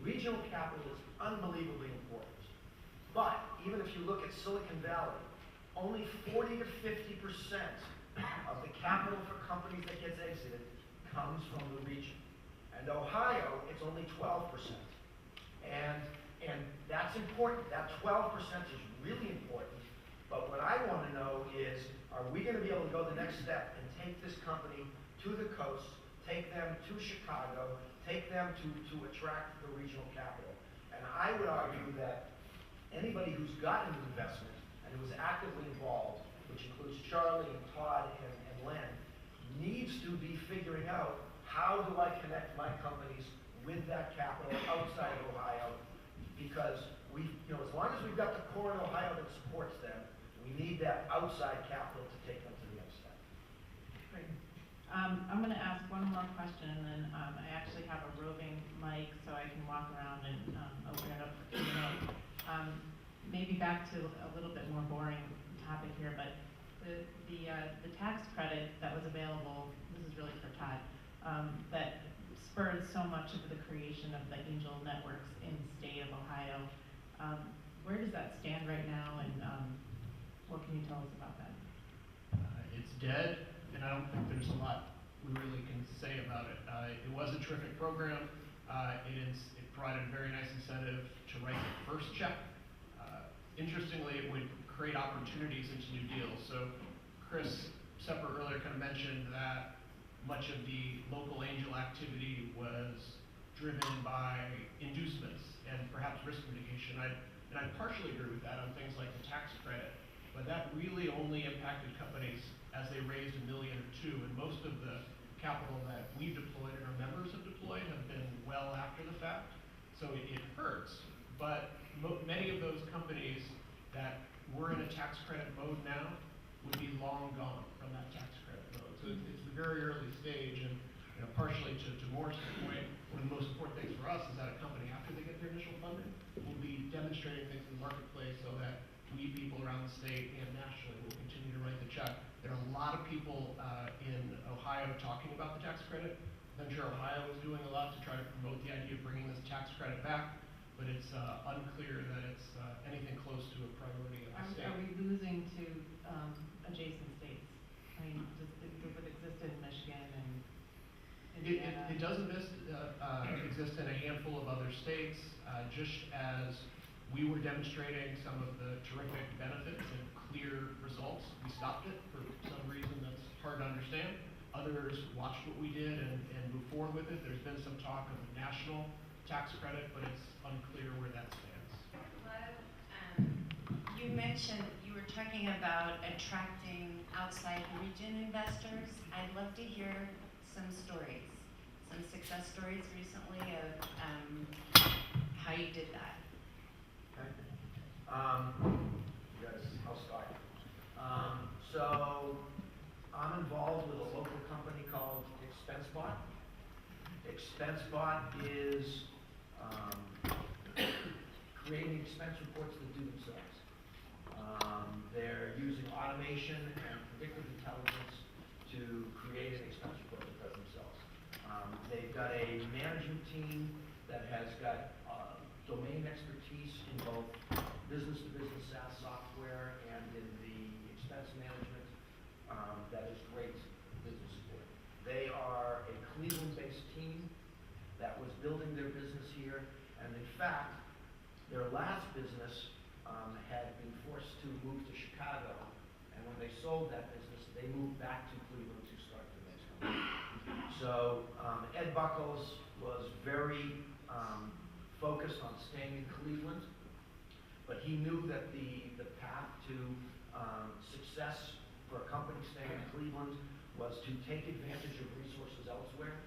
Regional capital is unbelievably important. But even if you look at Silicon Valley, only 40 to 50% of the capital for companies that gets exited comes from the region. And Ohio, it's only 12%. And that's important. That 12% is really important. But what I want to know is, are we going to be able to go the next step and take this company to the coast, take them to Chicago, take them to attract the regional capital? And I would argue that anybody who's gotten an investment and who is actively involved, which includes Charlie and Todd and Len, needs to be figuring out, how do I connect my companies with that capital outside of Ohio? Because as long as we've got the core in Ohio that supports them, we need that outside capital to take them to the next step. Great. I'm going to ask one more question, and then I actually have a roving mic, so I can walk around and open it up for Q&A. Maybe back to a little bit more boring topic here, but the tax credit that was available, this is really for Todd, that spurred so much of the creation of the angel networks in the state of Ohio. Where does that stand right now, and what can you tell us about that? It's dead, and I don't think there's a lot we really can say about it. It was a terrific program. It provided a very nice incentive to write the first check. Interestingly, it would create opportunities into new deals. So Chris Sepper earlier kind of mentioned that much of the local angel activity was driven by inducements and perhaps risk mitigation. And I partially agree with that on things like the tax credit, but that really only impacted companies as they raised $1 million or $2 million, and most of the capital that we've deployed and our members have deployed have been well after the fact. So it hurts, but many of those companies that were in a tax credit mode now would be long gone from that tax credit mode. So it's the very early stage, and partially to Morris' point, one of the most important things for us is that a company, after they get their initial funding, will be demonstrating things in the marketplace so that we people around the state and nationally will continue to write the check. There are a lot of people in Ohio talking about the tax credit. Venture Ohio is doing a lot to try to promote the idea of bringing this tax credit back, but it's unclear that it's anything close to a priority of the state. Are we losing to adjacent states? I mean, does it exist in Michigan and Indiana? It does exist in a handful of other states, just as we were demonstrating some of the terrific benefits and clear results. We stopped it for some reason that's hard to understand. Others watched what we did and moved forward with it. There's been some talk of a national tax credit, but it's unclear where that stands. Hello. You mentioned you were talking about attracting outside region investors. I'd love to hear some stories, some success stories recently of how you did that. Okay. Yes, I'll start. So I'm involved with a local company called ExpenseBot. ExpenseBot is creating expense reports that do themselves. They're using automation and predictive intelligence to create an expense report that does themselves. They've got a management team that has got domain expertise in both business-to-business SaaS software and in the expense management that is great business support. They are a Cleveland-based team that was building their business here, and in fact, their last business had been forced to move to Chicago, and when they sold that business, they moved back to Cleveland to start the next company. So Ed Buckles was very focused on staying in Cleveland, but he knew that the path to success for a company staying in Cleveland was to take advantage of resources elsewhere.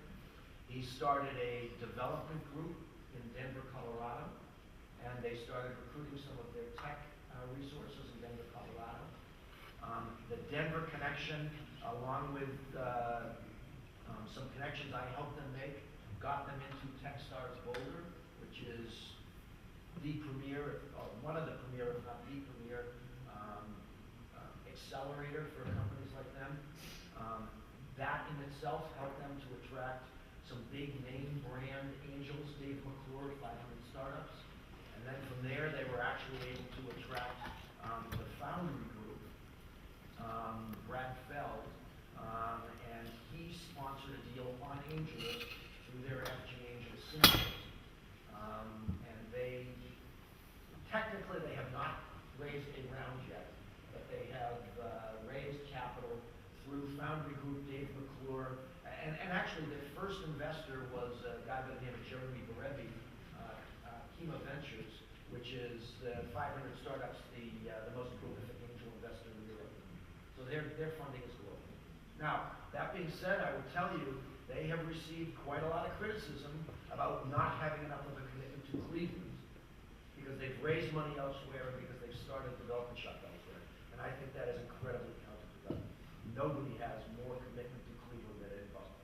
He started a development group in Denver, Colorado, and they started recruiting some of their tech resources in Denver, Colorado. The Denver connection, along with some connections I helped them make, got them into Techstars Boulder, which is the premier, one of the premier, if not the premier, accelerator for companies like them. That in itself helped them to attract some big name brand angels. Dave McClure, 500 From there, they were actually able to attract the Foundry Group, Brad Feld, and he sponsored a deal on AngelList through their FG Angel Syndicate. And technically, they have not raised a round yet, but they have raised capital through Foundry Group, Dave McClure, and actually their first investor was a guy by the name of Jeremy Berebi, Kima Ventures, which is 500 startups, the most prolific angel investor in Europe. So their funding is global. Now, that being said, I will tell you, they have received quite a lot of criticism about not having enough of a commitment to Cleveland, because they've raised money elsewhere, because they've started development shop elsewhere. And I think that is incredibly counterproductive. Nobody has more commitment to Cleveland than Ed Buckles.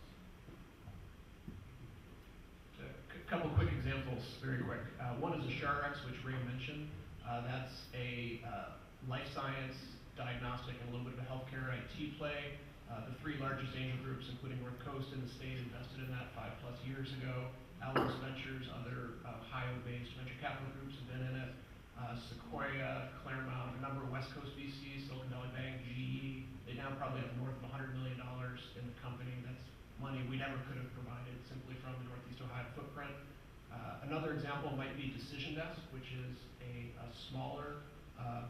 A couple quick examples, very quick. One is AssureX, which Ray mentioned. That's a life science, diagnostic, and a little bit of a healthcare IT play. The three largest angel groups, including North Coast in the state, invested in that 5+ years ago. Alamos Ventures, other Ohio-based venture capital groups have been in it. Sequoia, Claremont, a number of West Coast VCs, Silicon Valley Bank, GE. They now probably have north of $100 million in the company. That's money we never could have provided simply from the Northeast Ohio footprint. Another example might be Decision Desk, which is a smaller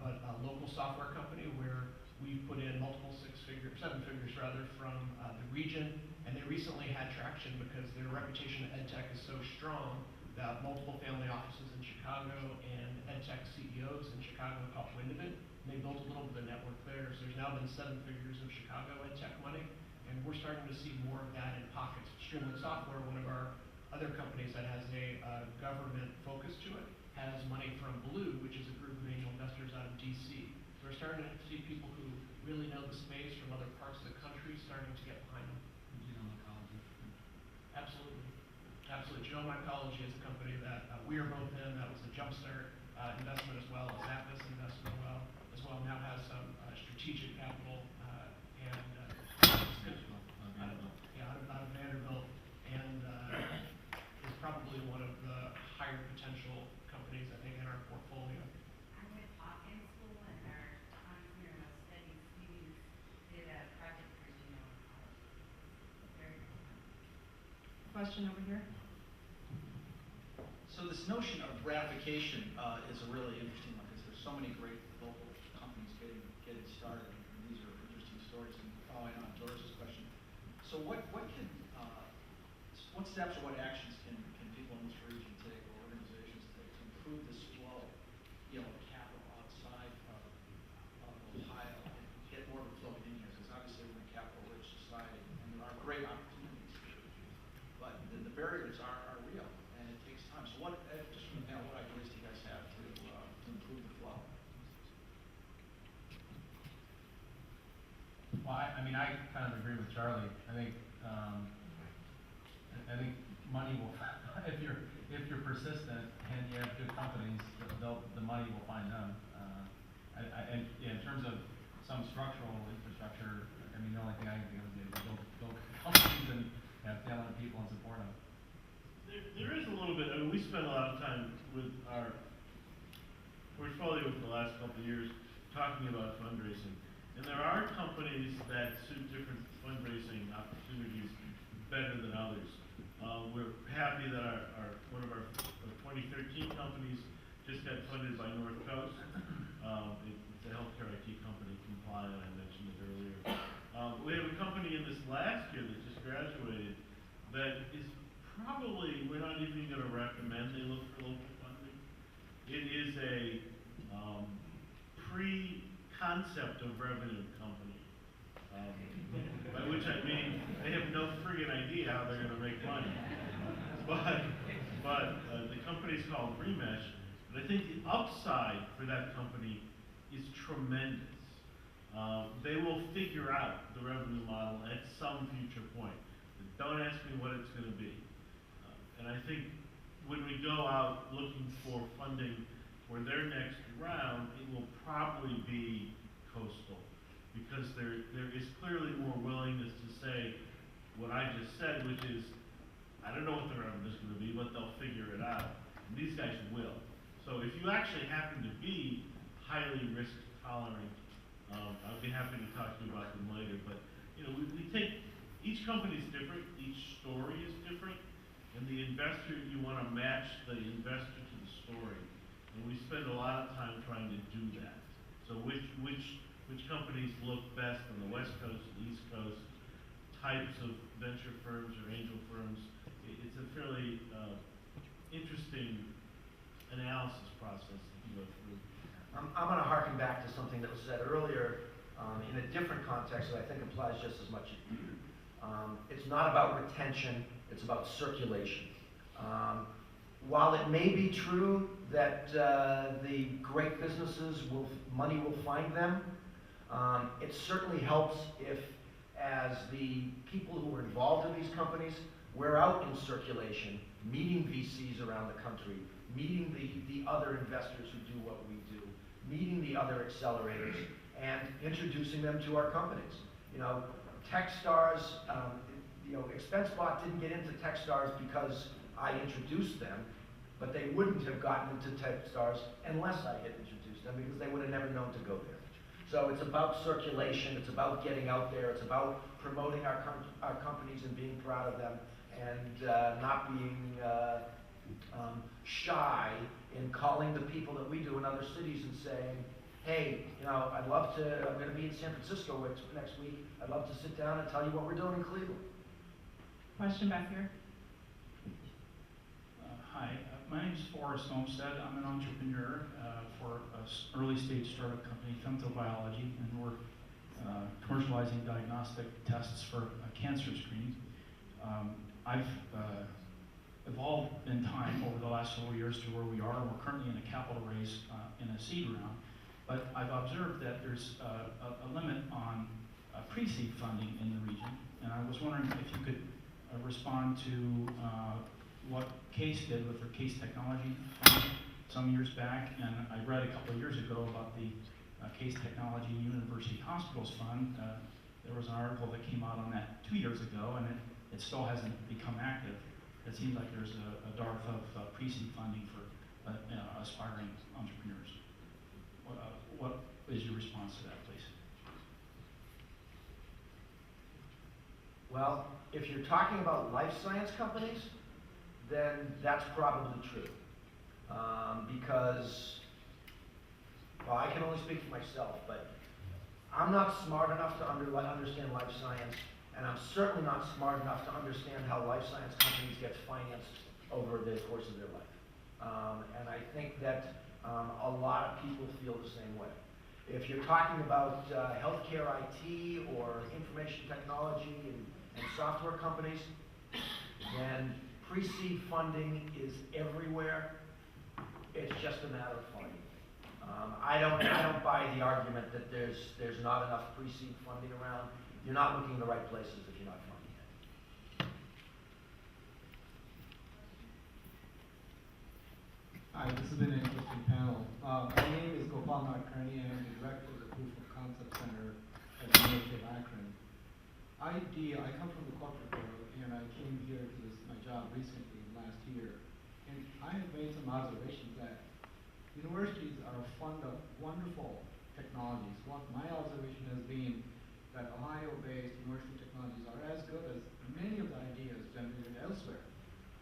but local software company where we've put in multiple seven figures rather, from the region, and they recently had traction because their reputation in EdTech is so strong that multiple family offices in Chicago and EdTech CEOs in Chicago caught wind of it, and they built a little bit of network there. So there's now been 7 figures of Chicago EdTech money, and we're starting to see more of that in pockets. Streamlit Software, one of our other companies that has a government focus to it, has money from Blue, which is a group of angel investors out of DC. So we're starting to see people who really know the space from other parts of the country starting to get behind them. Absolutely. Absolutely. Genome Oncology is a company that we are both in. That was a jumpstart investment as well. Zappas investment as well. Now has some strategic capital and out of Vanderbilt, and is probably one of the higher potential companies, I think, in our portfolio. I went to Hawkins School, and our entrepreneurial studies students did a project for genome oncology. Very cool. Question over here? So this notion of ratification is a really interesting one, because there's so many great local companies getting started, and these are interesting stories. And following on George's question, so what steps or what actions can people in this region take, or organizations take, to improve this flow, of capital outside of Ohio, and get more of it flowing in here? Because obviously we're in a capital-rich society, and there are great opportunities here, but the barriers are real, and it takes time. So just from the panel, what ideas do you guys have to improve the flow? Well, I mean, I kind of agree with Charlie. I think money will, if you're persistent and you have good companies, the money will find them. In terms of some structural infrastructure, I mean, the only thing I can think of is build companies and have talented people and support them. There is a little bit. I mean, we spent a lot of time with our portfolio for the last couple of years talking about fundraising. And there are companies that suit different fundraising opportunities better than others. We're happy that one of our 2013 companies just got funded by North Coast. It's a healthcare IT company, Compliant, I mentioned it earlier. We have a company in this last year that just graduated that is probably, we're not even going to recommend they look for local funding. It is a pre-concept of revenue company, by which I mean they have no friggin' idea how they're going to make money. But the company's called Remesh, but I think the upside for that company is tremendous. They will figure out the revenue model at some future point. But don't ask me what it's going to be. And I think when we go out looking for funding for their next round, it will probably be coastal, because there is clearly more willingness to say what I just said, which is, I don't know what the revenue is going to be, but they'll figure it out. And these guys will. So if you actually happen to be highly risk tolerant, I'll be happy to talk to you about them later, but, you know, we take, each company is different, each story is different, and the investor, you wanna match the investor to the story. And we spend a lot of time trying to do that. So which companies look best on the West Coast, the East Coast, types of venture firms or angel firms. It's a fairly interesting analysis process that you go through. I'm going to harken back to something that was said earlier in a different context that I think applies just as much. It's not about retention, it's about circulation. While it may be true that the great businesses money will find them, it certainly helps if, as the people who are involved in these companies, we're out in circulation, meeting VCs around the country, meeting the other investors who do what we do, meeting the other accelerators, and introducing them to our companies. You know, Techstars, ExpenseBot didn't get into Techstars because I introduced them, but they wouldn't have gotten into Techstars unless I had introduced them, because they would have never known to go there. So it's about circulation, it's about getting out there, it's about promoting our companies and being proud of them, and not being shy in calling the people that we do in other cities and saying, hey, you know, I'm going to be in San Francisco next week, I'd love to sit down and tell you what we're doing in Cleveland. Question back here. Hi, my name is Forrest Olmsted. I'm an entrepreneur for an early stage startup company, Femtobiology, and we're commercializing diagnostic tests for cancer screening. I've evolved in time over the last several years to where we are. We're currently in a capital raise in a seed round, but I've observed that there's a limit on pre-seed funding in the region, and I was wondering if you could respond to what Case did with their Case Technology Fund some years back, and I read a couple of years ago about the Case Technology University Hospitals Fund. There was an article that came out on that 2 years ago, and it still hasn't become active. It seems like there's a dearth of pre-seed funding for aspiring entrepreneurs. What is your response to that, please? Well, if you're talking about life science companies, then that's probably true. Because, well, I can only speak for myself, but I'm not smart enough to understand life science, and I'm certainly not smart enough to understand how life science companies get financed over the course of their life. And I think that a lot of people feel the same way. If you're talking about healthcare IT or information technology and software companies, then pre-seed funding is everywhere. It's just a matter of funding. I don't buy the argument that there's not enough pre-seed funding around. You're not looking in the right places if you're not funding it. Hi, this has been an interesting panel. My name is Gopal Nadkarni, and I'm the director of the Proof of Concept Center at the University of Akron. I come from the corporate world, and I came here to my job recently, last year, and I have made some observations that universities are a fund of wonderful technologies. What my observation has been that Ohio-based university technologies are as good as many of the ideas generated elsewhere.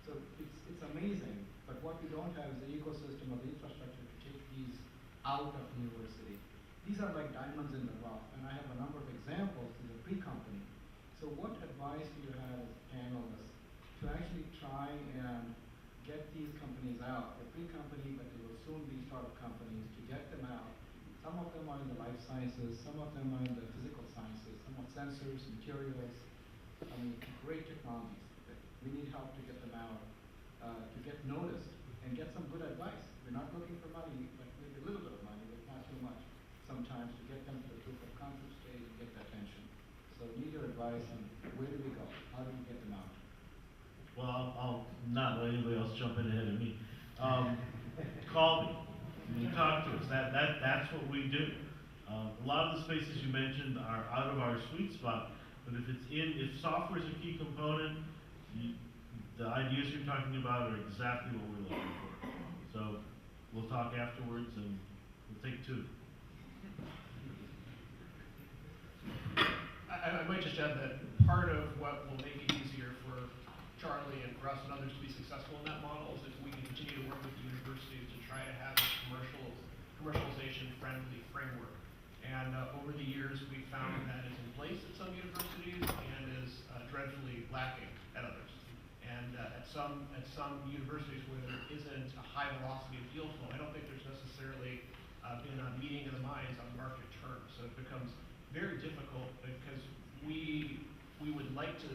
So it's amazing, but what we don't have is the ecosystem or the infrastructure to take these out of the university. These are like diamonds in the rough, and I have a number of examples to the pre-company. So what advice do you have as panelists to actually try and get these companies out? They're pre-company, but they will soon be startup companies, to get them out. Some of them are in the life sciences, some of them are in the physical sciences, some of sensors, materials. I mean, great technologies. But we need help to get them out, to get noticed, and get some good advice. We're not looking for money, but maybe a little bit of money, but not too much sometimes, to get them to the proof of concept stage and get the attention. So need your advice on where do we go? How do we get them out? Well, I'll not let anybody else jump in ahead of me. Call me. Talk to us. That's what we do. A lot of the spaces you mentioned are out of our sweet spot, but if software is a key component, the ideas you're talking about are exactly what we're looking for. So we'll talk afterwards and we'll take two. I might just add that part of what will make it easier for Charlie and for us and others to be successful in that model is if we can continue to work with the universities to try to have a commercialization-friendly framework. And over the years, we found that is in place at some universities and is dreadfully lacking at others. And at some universities where there isn't a high velocity of deal flow, I don't think there's necessarily been a meeting of the minds on market terms. So it becomes very difficult because we would like to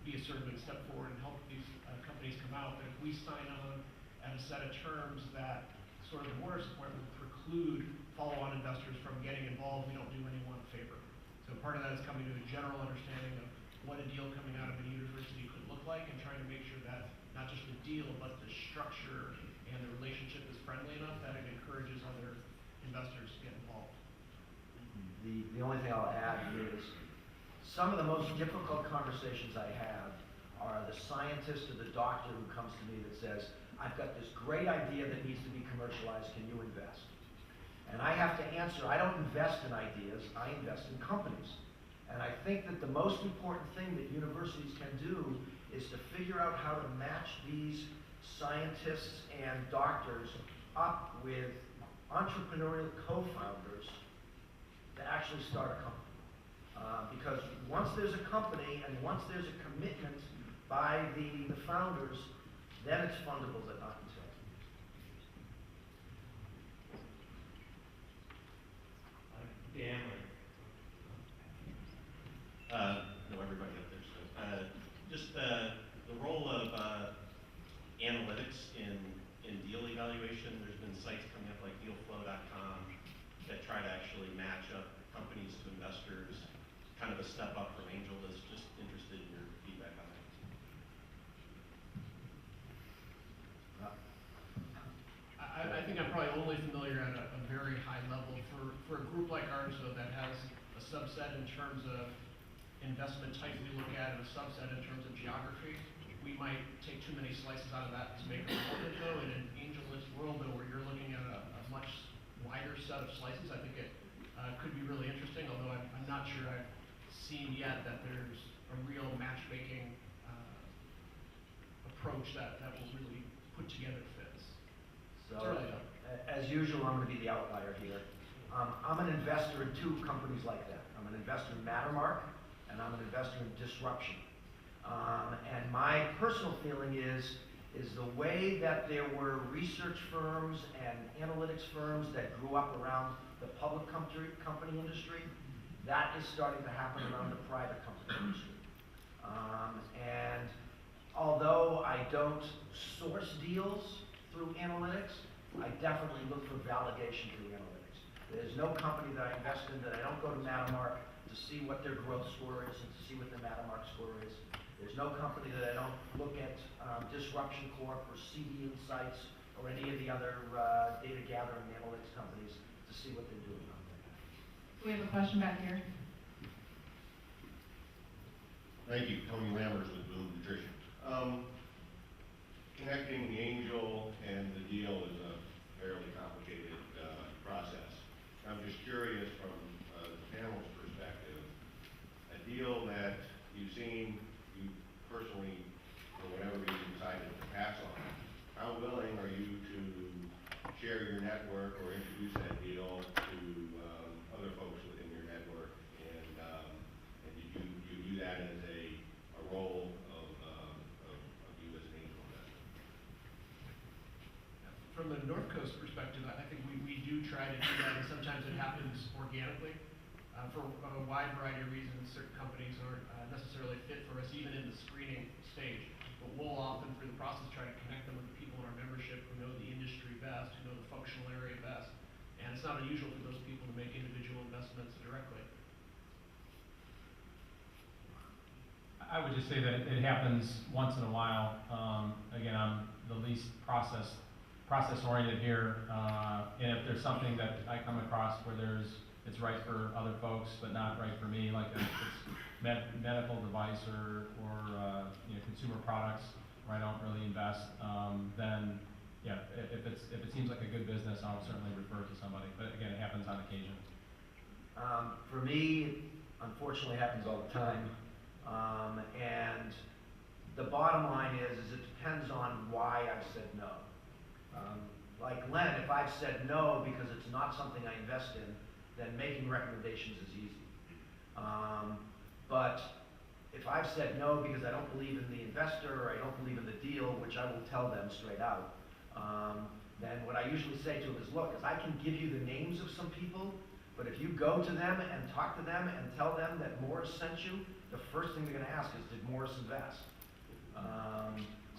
be assertive and step forward and help these companies come out, but if we sign on at a set of terms that sort of the Morris point would preclude follow-on investors from getting involved, we don't do anyone a favor. So part of that is coming to a general understanding of what a deal coming out of a university could look like and trying to make sure that not just the deal, but the structure and the relationship is friendly enough that it encourages other investors to get involved. The only thing I'll add is some of the most difficult conversations I have are the scientist or the doctor who comes to me that says, I've got this great idea that needs to be commercialized, can you invest? And I have to answer, I don't invest in ideas, I invest in companies. And I think that the most important thing that universities can do is to figure out how to match these scientists and doctors up with entrepreneurial co-founders to actually start a company. Because once there's a company and once there's a commitment by the founders, then it's fundable, but not until. Dan, know everybody up there, so, just the role of analytics in deal evaluation. There's been sites coming up like dealflow.com that try to actually match up companies to investors, kind of a step up from Angel. That's just interested in your feedback on that. I think I'm probably only familiar at a very high level. For a group like ours, though, that has a subset in terms of investment type we look at and a subset in terms of geography, we might take too many slices out of that to make it relevant, though. In an AngelList world, though, where you're looking at a much wider set of slices, I think it could be really interesting, although I'm not sure I've seen yet that there's a real matchmaking approach that will really put together fits. So, as usual, I'm going to be the outlier here. I'm an investor in two companies like that. I'm an investor in Mattermark, and I'm an investor in Disruption. And my personal feeling is the way that there were research firms and analytics firms that grew up around the public company industry, that is starting to happen around the private company industry. And although I don't source deals through analytics, I definitely look for validation through analytics. There's no company that I invest in that I don't go to Mattermark to see what their growth score is and to see what their Mattermark score is. There's no company that I don't look at Disruption Corp or CD Insights or any of the other data gathering analytics companies to see what they're doing out there. We have a question back here. Thank you, Tony Lammers with Boom Nutrition. Connecting the angel and the deal is a fairly complicated process. I'm just curious from the panel's perspective, a deal that you've seen, you personally, for whatever reason, decided to pass on, how willing are you to share your network or introduce that deal to other folks within your network? And did you view that as a role of you as an angel investor? From the North Coast perspective, I think we do try to do that, and sometimes it happens organically. For a wide variety of reasons, certain companies aren't necessarily fit for us, even in the screening stage. But we'll often, through the process, try to connect them with the people in our membership who know the industry best, who know the functional area best. And it's not unusual for those people to make individual investments directly. I would just say that it happens once in a while. Again, I'm the least process-oriented here, and if there's something that I come across where it's right for other folks, but not right for me, like it's medical device or consumer products where I don't really invest, then yeah, if it seems like a good I'll certainly refer to somebody, but again, it happens on occasion. For me, unfortunately, it happens all the time. And the bottom line is it depends on why I've said no. Like Len, if I've said no because it's not something I invest in, then making recommendations is easy. But if I've said no because I don't believe in the investor or I don't believe in the deal, which I will tell them straight out, then what I usually say to them is, look, I can give you the names of some people, but if you go to them and talk to them and tell them that Morris sent you, the first thing they're going to ask is, did Morris invest?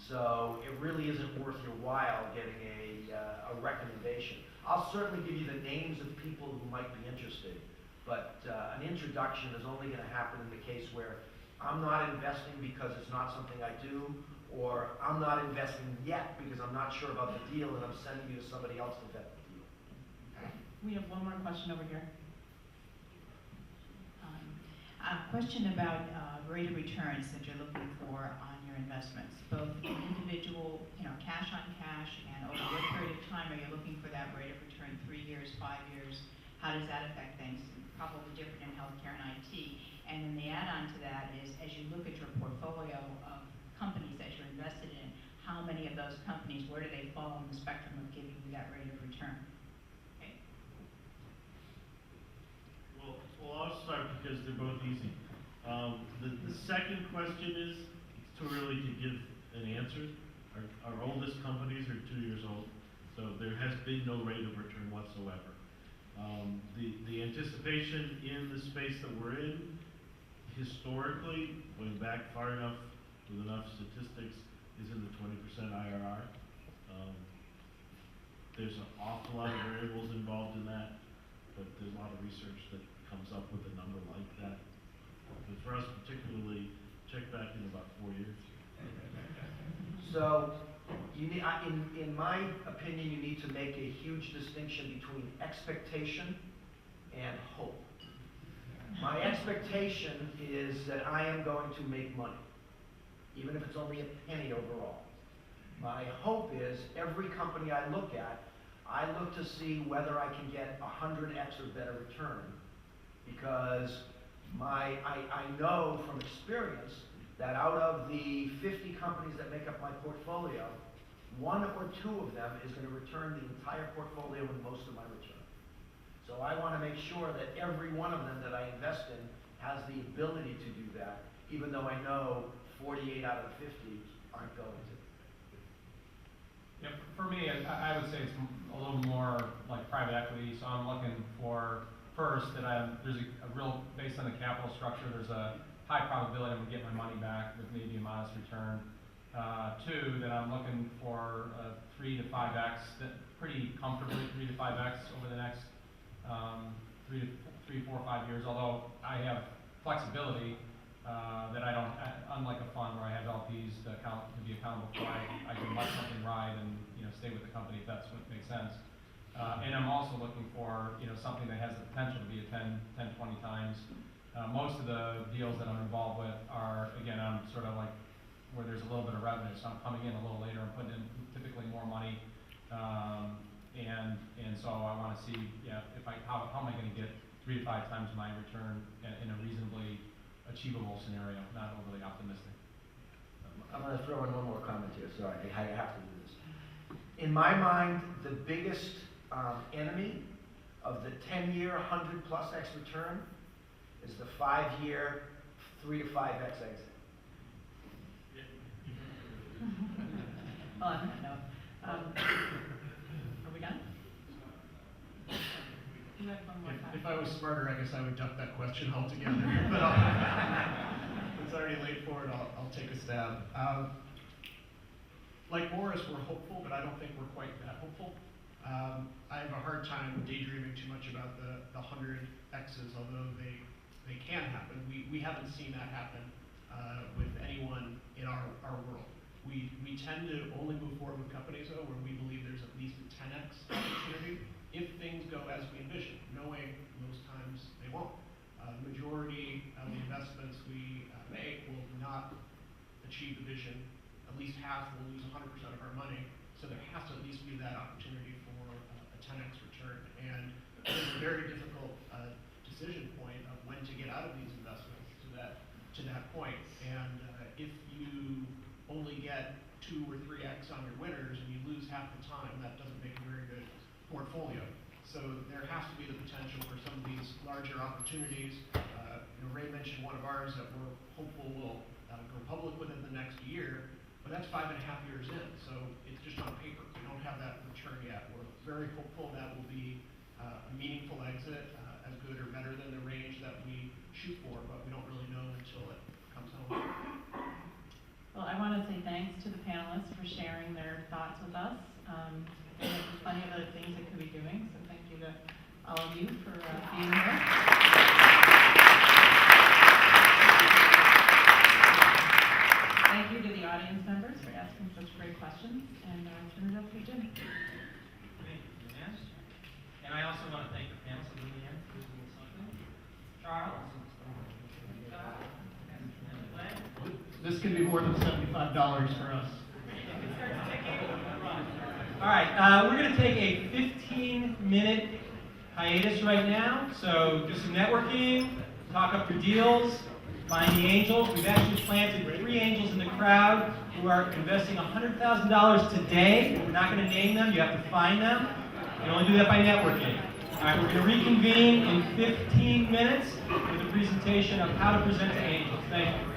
So it really isn't worth your while getting a recommendation. I'll certainly give you the names of people who might be interested, but an introduction is only going to happen in the case where I'm not investing because it's not something I do, or I'm not investing yet because I'm not sure about the deal and I'm sending you to somebody else to vet the deal. We have one more question over here. A question about rate of returns that you're looking for on your investments, both individual, cash on cash, and over what period of time are you looking for that rate of return? 3 years, 5 years? How does that affect things? Probably different in healthcare and IT. And then the add-on to that is, as you look at your portfolio of companies that you're invested in, how many of those companies, where do they fall on the spectrum of giving you that rate of return? Okay. Well, I'll start because they're both easy. The second question is, it's too early to give an answer. Our oldest companies are 2 years old, so there has been no rate of return whatsoever. The anticipation in the space that we're in, historically, going back far enough with enough statistics, is in the 20% IRR. There's an awful lot of variables involved in that, but there's a lot of research that comes up with a number like that. But for us particularly, check back in about 4 years. So, you need, in my opinion, you need to make a huge distinction between expectation and hope. My expectation is that I am going to make money, even if it's only a penny overall. My hope is every company I look at, I look to see whether I can get 100x or better return, because I know from experience that out of the 50 companies that make up my portfolio, 1 or 2 of them is going to return the entire portfolio and most of my return. So I want to make sure that every one of them that I invest in has the ability to do that, even though I know 48 out of 50 aren't going to. Yeah, for me, I would say it's a little more like private equity, so I'm looking for, first, that there's a real, based on the capital structure, there's a high probability I'm going to get my money back with maybe a modest return. 2, that I'm looking for 3 to 5x, pretty comfortably 3 to 5x over the next 3, 4, 5 years, although I have flexibility that I don't, unlike a fund where I have LPs to be accountable for. I can let something ride and stay with the company if that's what makes sense. And I'm also looking for something that has the potential to be a 10, 20 times. Most of the deals that I'm involved with are, again, I'm sort of like where there's a little bit of revenue, so I'm coming in a little later and putting in typically more money. And so I want to see, how am I going to get 3 to 5 times my return in a reasonably achievable scenario, not overly optimistic. I'm going to throw in one more comment here. Sorry, I have to do this. In my mind, the biggest enemy of the 10-year 100+ X return is the 5-year 3 to 5x exit. On that note, are we done? You have one more time. If I was smarter, I guess I would duck that question altogether. But it's already late for it. I'll take a stab. Like Morris, we're hopeful, but I don't think we're quite that hopeful. I have a hard time daydreaming too much about the 100 X's, although they can happen. We haven't seen that happen with anyone in our world. We tend to only move forward with companies, though, where we believe there's at least a 10x opportunity if things go as we envision, knowing most times they won't. The majority of the investments we make will not achieve the vision. At least half will lose 100% of our money. So there has to at least be that opportunity for a 10x 10x return. And it's a very difficult decision point of when to get out of these investments to that point. And if you only get 2 or 3x on your winners and you lose half the time, that doesn't make a very good portfolio. So there has to be the potential for some of these larger opportunities. Ray mentioned one of ours that we're hopeful will go public within the next year, but that's 5.5 years in, so it's just on paper. We don't have that return yet. We're very hopeful that will be a meaningful exit, as good or better than the range that we shoot for, but we don't really know until it comes home. Well, I want to say thanks to the panelists for sharing their thoughts with us. There's plenty of other things that could be doing, so thank you to all of you for being here. Thank you to the audience members for asking such great questions, and turn it over to Jim. Thank you, Vanessa. And I also want to thank the panelists for being here. Charles. This can be more than $75 for us. All right, we're going to take a 15-minute hiatus right now. So do some networking, talk up your deals, find the angels. We've actually planted 3 angels in the crowd who are investing $100,000 today. We're not going to name them. You have to find them. You can only do that by networking. All right, we're going to reconvene in 15 minutes with a presentation of how to present to angels. Thank you.